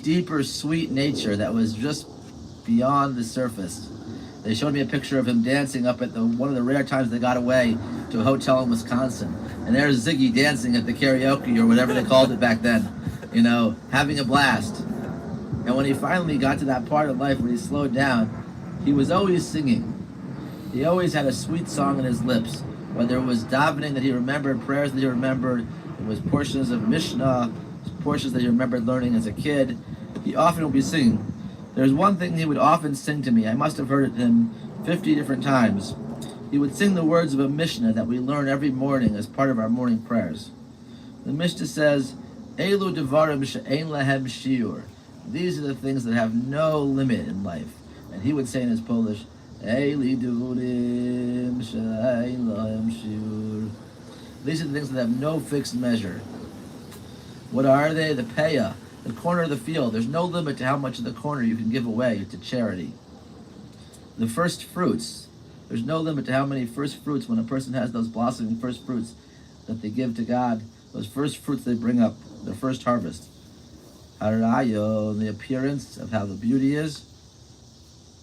deeper, sweet nature that was just beyond the surface. They showed me a picture of him dancing up at one of the rare times they got away to a hotel in Wisconsin. And there's Ziggy dancing at the karaoke or whatever they called it back then, you know, having a blast. And when he finally got to that part of life where he slowed down, he was always singing. He always had a sweet song on his lips. Whether it was davening that he remembered, prayers that he remembered, it was portions of Mishnah, portions that he remembered learning as a kid, he often would be singing. There's one thing he would often sing to me. I must have heard it him 50 different times. He would sing the words of a Mishnah that we learn every morning as part of our morning prayers. The Mishnah says, Elu devarim she'ein lahem shiur. These are the things that have no limit in life. And he would say in his Polish, Eli devarim she'ein lahem shiur. These are the things that have no fixed measure. What are they? The payah, the corner of the field. There's no limit to how much of the corner you can give away to charity. The first fruits. There's no limit to how many first fruits, when a person has those blossoming first fruits that they give to God, those first fruits they bring up, their first harvest. Harayo, the appearance of how the beauty is.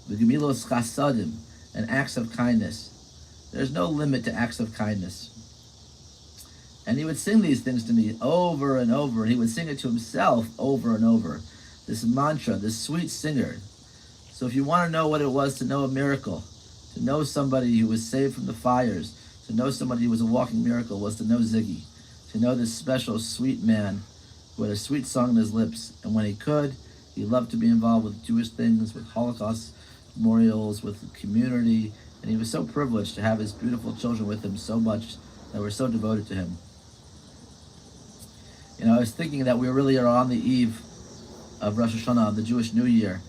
The gemilos chasadim, and acts of kindness. There's no limit to acts of kindness. And he would sing these things to me over and over, and he would sing it to himself over and over. This mantra, this sweet singer. So if you want to know what it was to know a miracle, to know somebody who was saved from the fires, to know somebody who was a walking miracle, was to know Ziggy. To know this special, sweet man who had a sweet song on his lips. And when he could, he loved to be involved with Jewish things, with Holocaust memorials, with the community. And he was so privileged to have his beautiful children with him so much that were so devoted to him. You know, I was thinking that we really are on the eve of Rosh Hashanah, the Jewish New Year.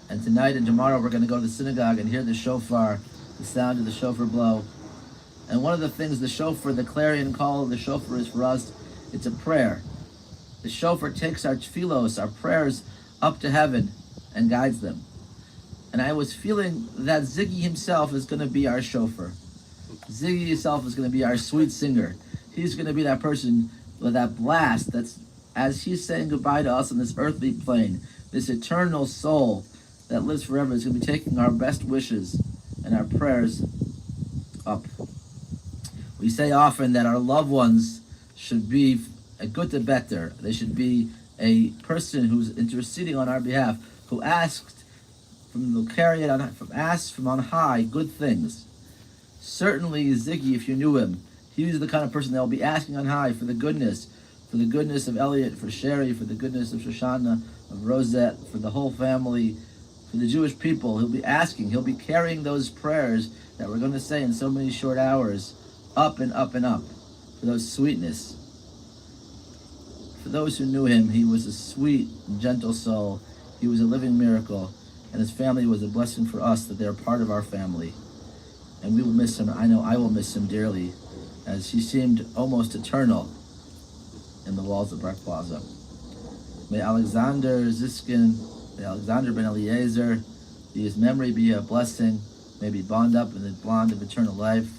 And tonight and tomorrow we're going to go to the synagogue and hear the shofar, the sound of the shofar blow. And one of the things the shofar, the clarion call of the shofar is for us, it's a prayer. The shofar takes our tefillos, our prayers, up to heaven and guides them. And I was feeling that Ziggy himself is going to be our shofar. Ziggy himself is going to be our sweet singer. He's going to be that person with that blast that's, as he's saying goodbye to us on this earthly plane, this eternal soul that lives forever is going to be taking our best wishes and our prayers up. We say often that our loved ones should be a good to better. They should be a person who's interceding on our behalf, who asked from on high good things. Certainly Ziggy, if you knew him, he was the kind of person that will be asking on high for the goodness of Elliot, for Sherry, for the goodness of Shoshana, of Rosette, for the whole family, for the Jewish people. He'll be asking, he'll be carrying those prayers that we're going to say in so many short hours, up and up and up, for those sweetness. For those who knew him, he was a sweet, gentle soul. He was a living miracle, and his family was a blessing for us that they're part of our family. And we will miss him. I know I will miss him dearly, as he seemed almost eternal in the walls of Breck Plaza. May Alexander Zyskind, may Alexander ben Eliezer, may his memory be a blessing, may be bound up in the bond of eternal life,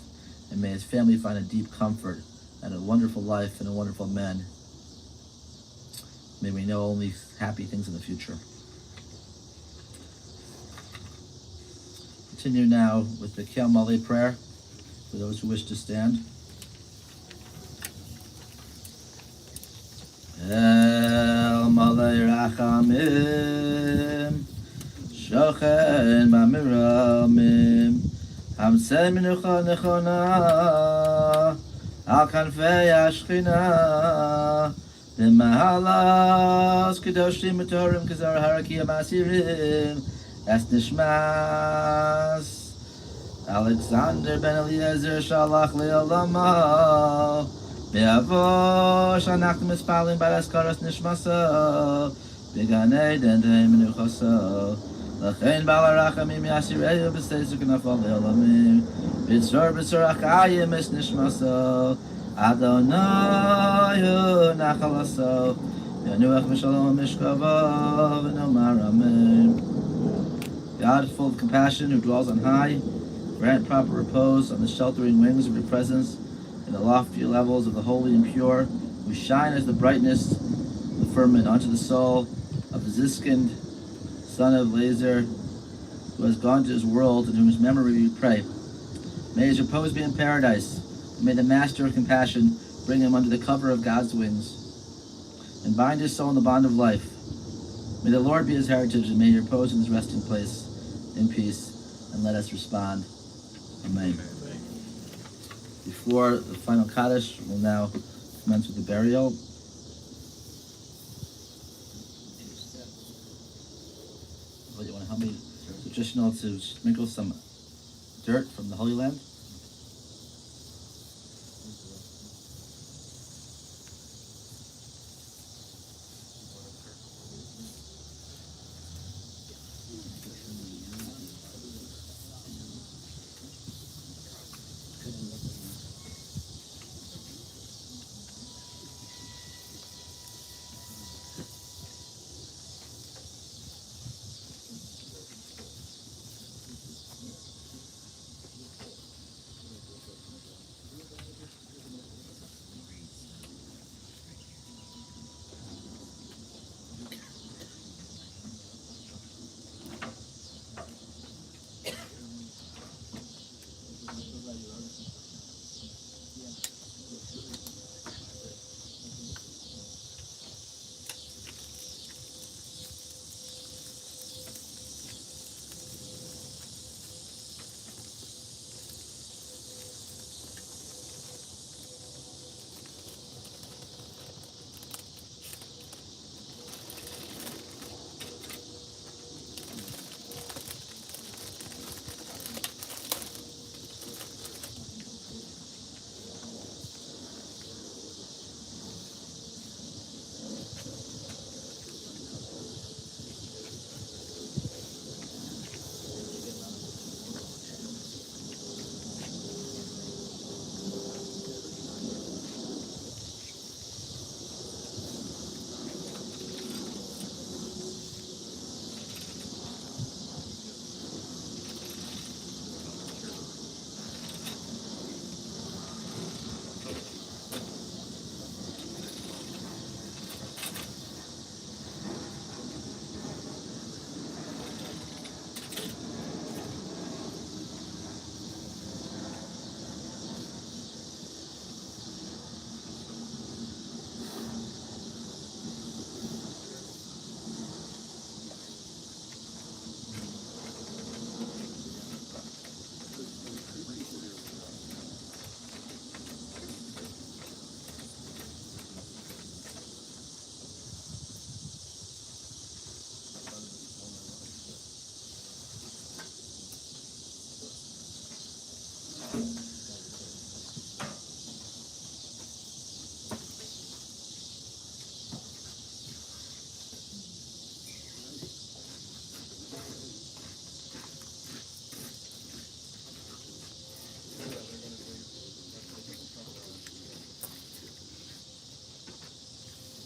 and may his family find a deep comfort and a wonderful life and a wonderful man. May we know only happy things in the future. Continue now with the Kel Maleh prayer for those who wish to stand. El Maleh Rachamim Shochen Bamiramim Hamseh Minucha Nechona Al Kanfei Ashchina B'mahalas Kedoshim Metorim Kazar Harakia Masirim Es Nishmas Alexander ben Eliezer Shalach Le'olama Be'avo Shanachnu Mispalim Baras Karas Nishmaso B'gan Eden De'im Menuchaso L'chein Ba'al HaRachamim Yasireyu B'seisuk Nafal Le'olamim B'tzor Achayim Es Nishmaso Adonai Nachalaso Yanuach Mishalom Mishkavo V'nomar Amen. God is full of compassion, who dwells on high, grant proper repose on the sheltering wings of your presence in the lofty levels of the holy and pure, who shine as the brightness of the firmament unto the soul of Zyskind, son of Lazer, who has gone to his world and whose memory we pray. May his repose be in paradise, and may the Master of compassion bring him under the cover of God's wings, and bind his soul in the bond of life. May the Lord be his heritage, and may he repose in his resting place in peace. And let us respond, Amen. Before the final Kaddish, we'll now commence with the burial. What, you want to help me? So traditional to sprinkle some dirt from the Holy Land.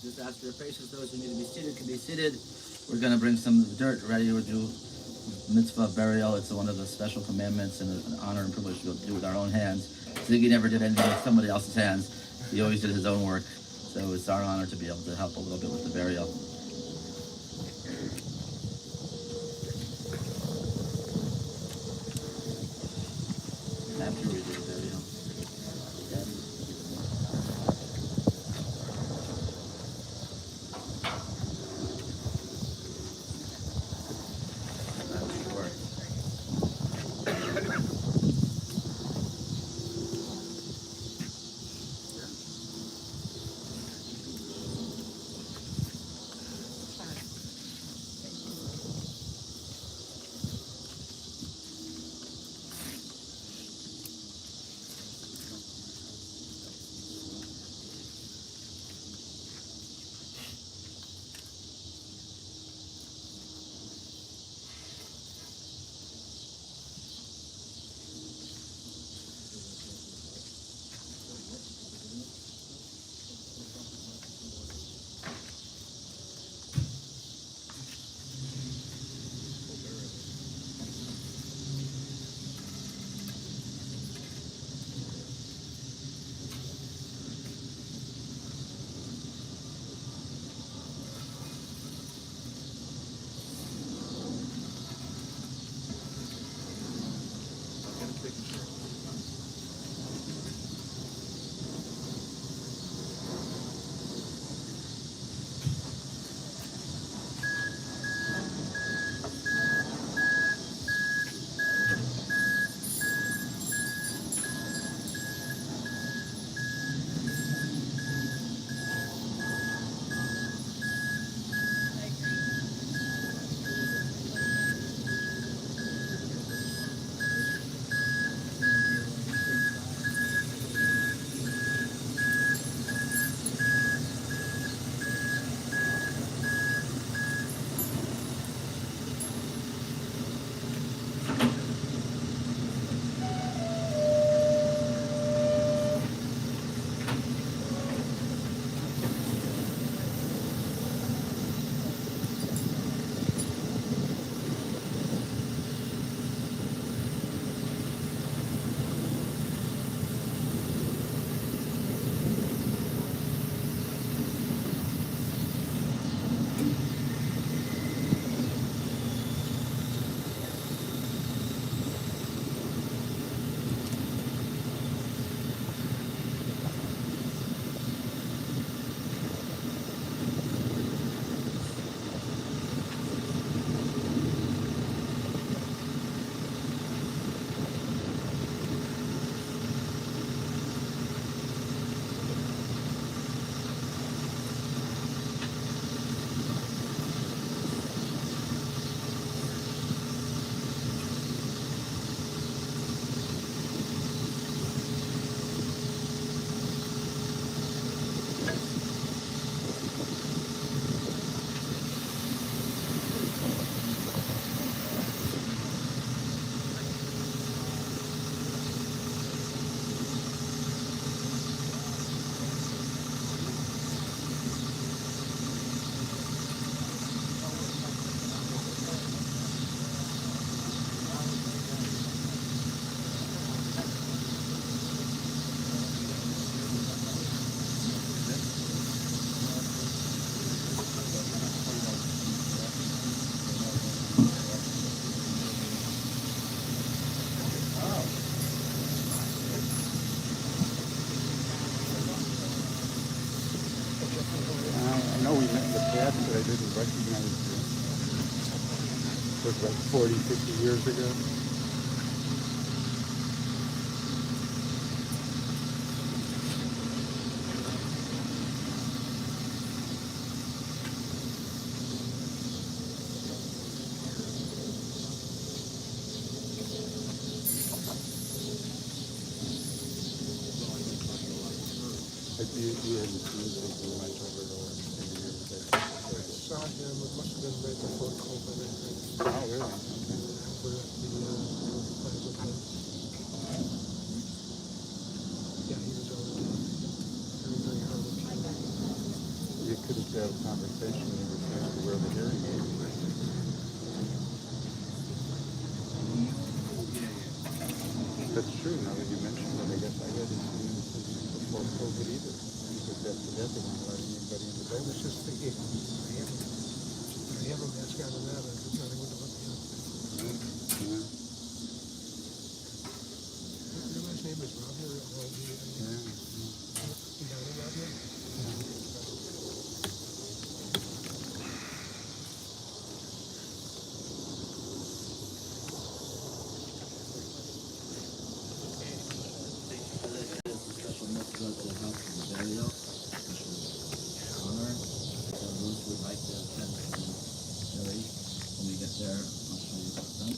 Just ask for your patience. Those who need to be seated can be seated. We're going to bring some of the dirt ready to do mitzvah of burial. It's one of the special commandments and an honor and privilege to do with our own hands. Ziggy never did anything with somebody else's hands. He always did his own work. So it's our honor to be able to help a little bit with the burial. After we do the burial. recognize it. Was like 40, 50 years ago. Like you hadn't seen something much over it or maybe you were there. I saw him, it must have been right before COVID, I think. Oh, really? Okay. We're at the Plaza place. Yeah, he was over there. Very, very hard looking. You could have had a conversation with him as to where the hearing aid was. That's true, now that you mentioned it, I guess I hadn't seen him since before COVID either. Because after that, they weren't letting anybody in the I building. was just thinking, I have a mask out of that, I just not able to look at it. Yeah. Your last name is Rob here? Yeah. You got it, Rob here? Special mitzvah to help with the burial, special honor. So those who would like to attend the jury, when we get there, I'll show you what's done.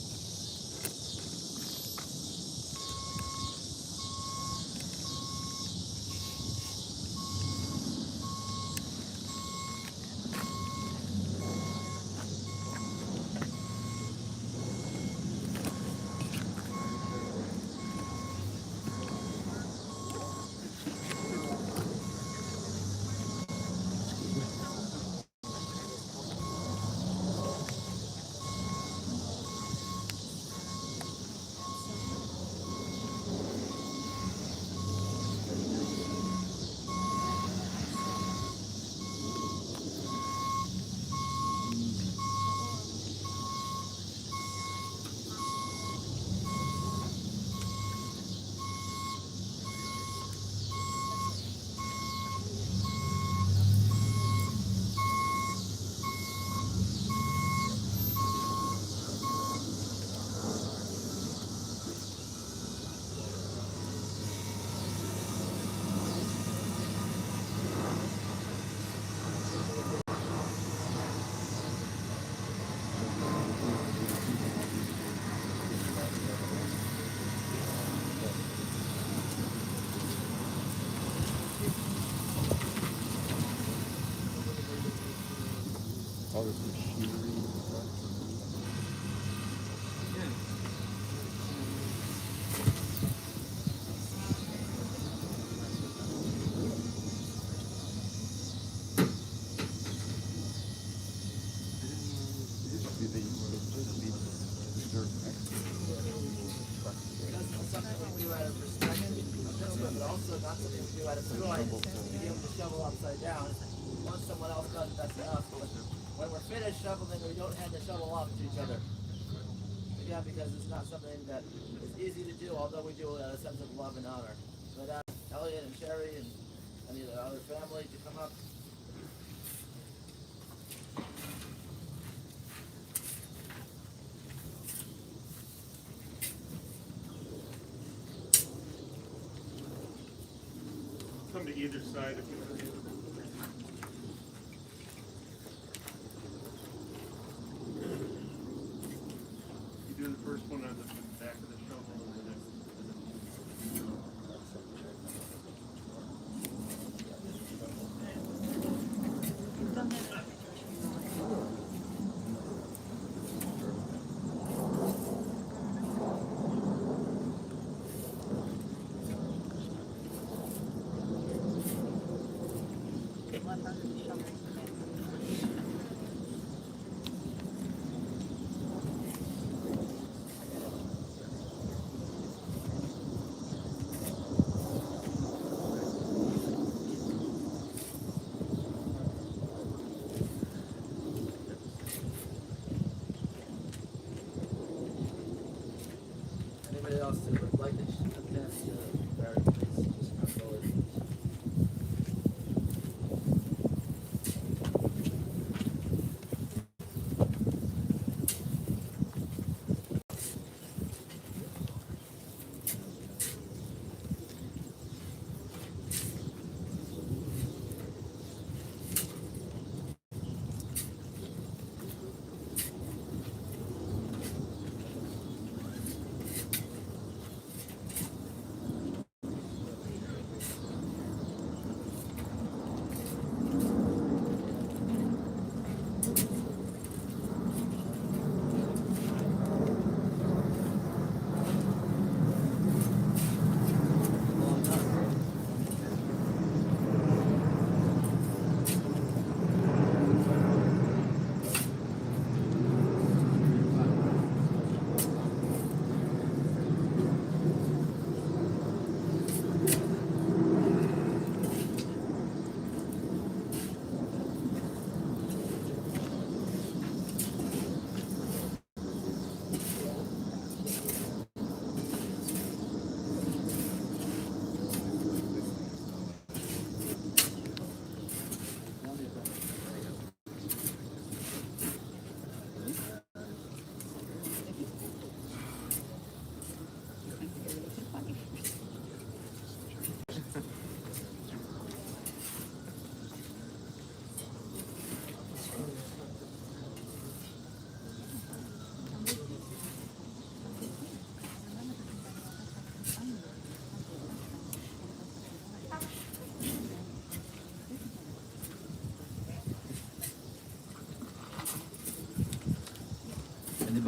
All this machinery and stuff. Something we do out of respect, but also not something we do out of pride. To be able to shovel upside down. Once someone else does it, that's enough. But when we're finished shoveling, we don't hand the shovel off to each other. Again, because it's not something that is easy to do, although we do it out of a sense of love and honor. So I'd ask Elliot and Sherry and any of the other family to come up. Come to either side if you do the first one on the back of the shovel and the next. Anybody else who would like to attend Barry, please just come forward.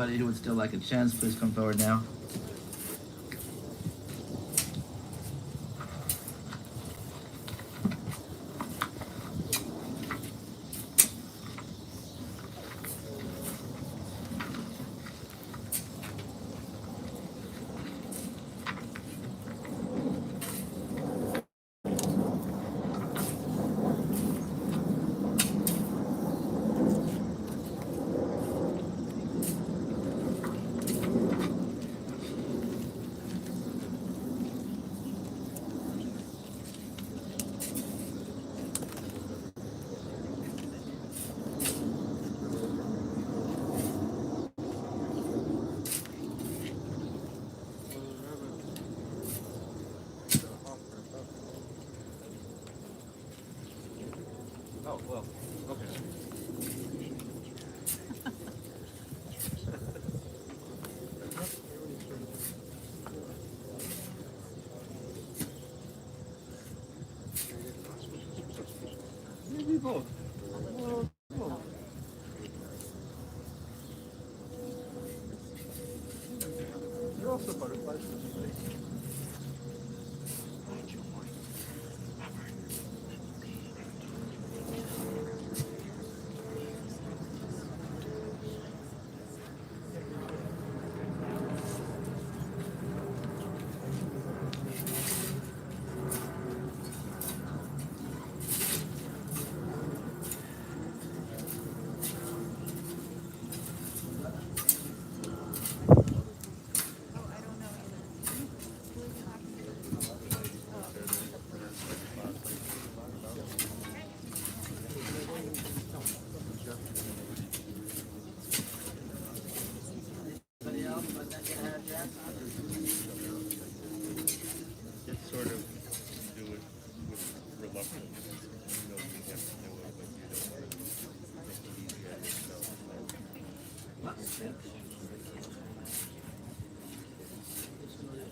Anybody who would still like a chance, please come forward now. Oh, well, okay. Maybe both. They're also butterflies. It's sort of do it with reluctance. You know you have to do it, but you don't want to make it easy on yourself.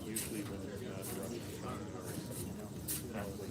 Usually when there's not a rush to or something, probably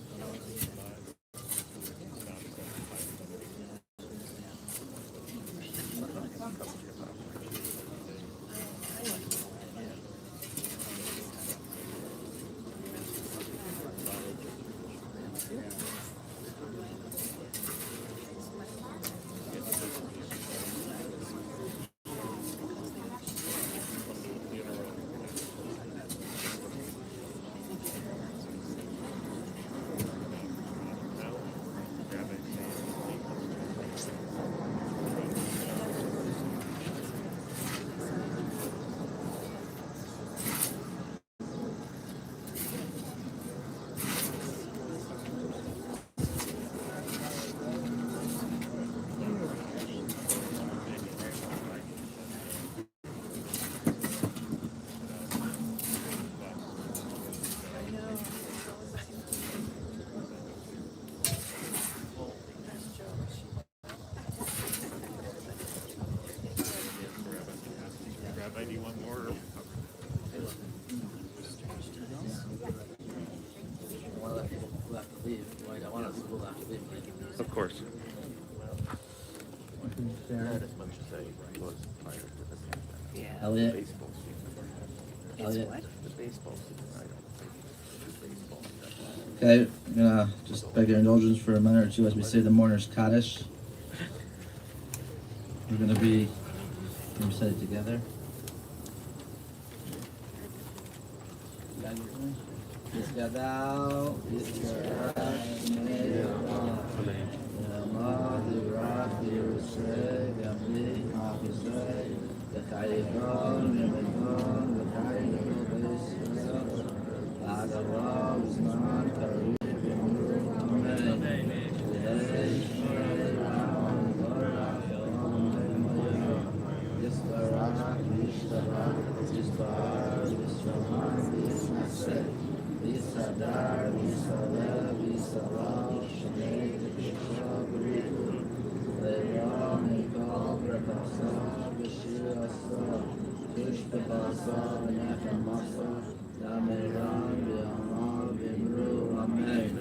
Rabbi, do you want more? Of course. Not as much as I was prior to this. Yeah. Elliot. Baseball season. It's Elliot. what? The baseball season, I don't think. Baseball. Okay, I'm gonna just beg your indulgence for a minute or two as we say the mourner's Kaddish. We're gonna be, can we say it together? Yisgadal, Yisgadal, Yamad, Yirat, Yerushay, Yamli, Hafizay, Yechayidon, Yemedon, Yechayidon, Yisrael, Agavah, Uzman, Karim, Yamur, Amen. Yehei, Shmei, Ram, Gorach, Yom, Yisbarach, Yishtarach, Yisbar, Yisraman, Yisnaseh, Yisadar, Yisalev, Yisalach, Shnei, Yishra, Beriku, Le'ram, Nikol, Brekasa, B'shir Asa, Tush B'basa, V'nechem Asa, Dameran, V'amar, V'imru, Amen.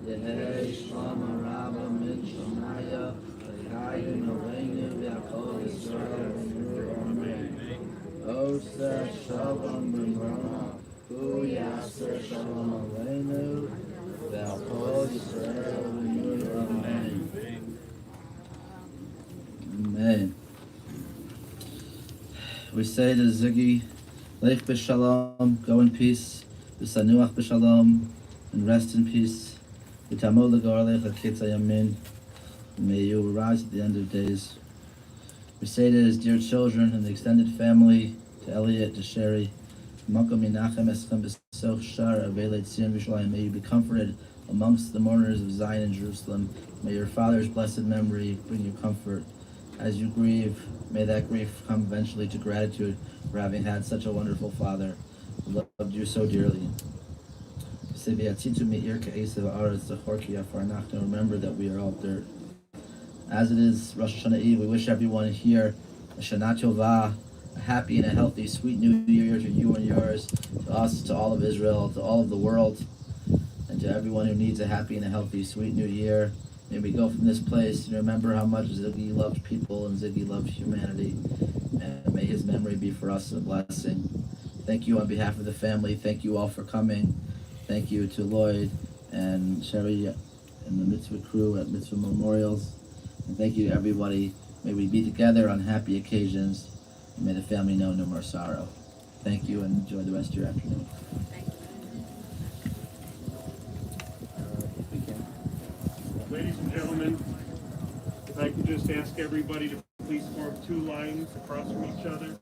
Yehei, Shlama, Rabba, Min, Shemaya, V'chayu, Noveinu, V'akol, Yisrael, V'imru, Amen. Oseh Shalom B'Morah, Hu Yaser Shalom Aleinu, V'Al Yisrael V'Yuru Amen. Amen. We say to Ziggy, Lech b'shalom, go in peace, V'sanuach b'shalom, and rest in peace. V'tamol l'gorlech l'ketz hayamin, may you arise at the end of days. We say to his dear children and the extended family, to Elliot, to Sherry, Makom Menachem Eschem B'Soch Shar Avei Tzion V'Shalayim, may you be comforted amongst the mourners of Zion and Jerusalem. May your father's blessed memory bring you comfort. As you grieve, may that grief come eventually to gratitude for having had such a wonderful father who loved you so dearly. Remember that we are all dirt. As it is Rosh Hashanah Eve, we wish everyone here a Shana Tova, a happy and a healthy, sweet new year to you and yours, to us, to all of Israel, to all of the world, and to everyone who needs a happy and a healthy, sweet new year. May we go from this place and remember how much Ziggy loved people and Ziggy loved humanity, and may his memory be for us a blessing. Thank you on behalf of the family. Thank you all for coming. Thank you to Lloyd and Sherry and the Mitzvah crew at Mitzvah Memorials. And thank you to everybody. May we be together on happy occasions, and may the family know no more sorrow. Thank you, and enjoy the rest of your afternoon. Ladies and gentlemen, if I could just ask everybody to please form two lines across from each other.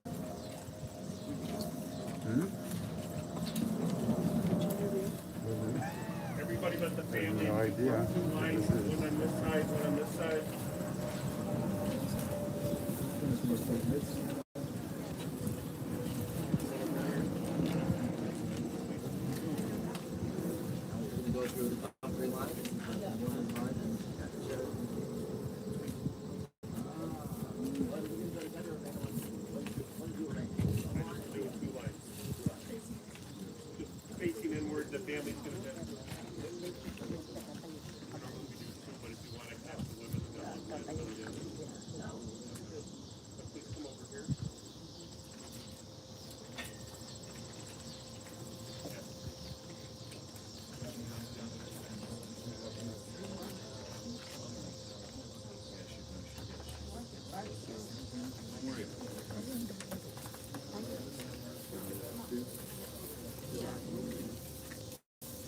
Everybody but the family. No idea. Form two lines, one on this side, one on this side. Facing inward, the family's going to benefit. But if you want to have to live in the middle, please come over here.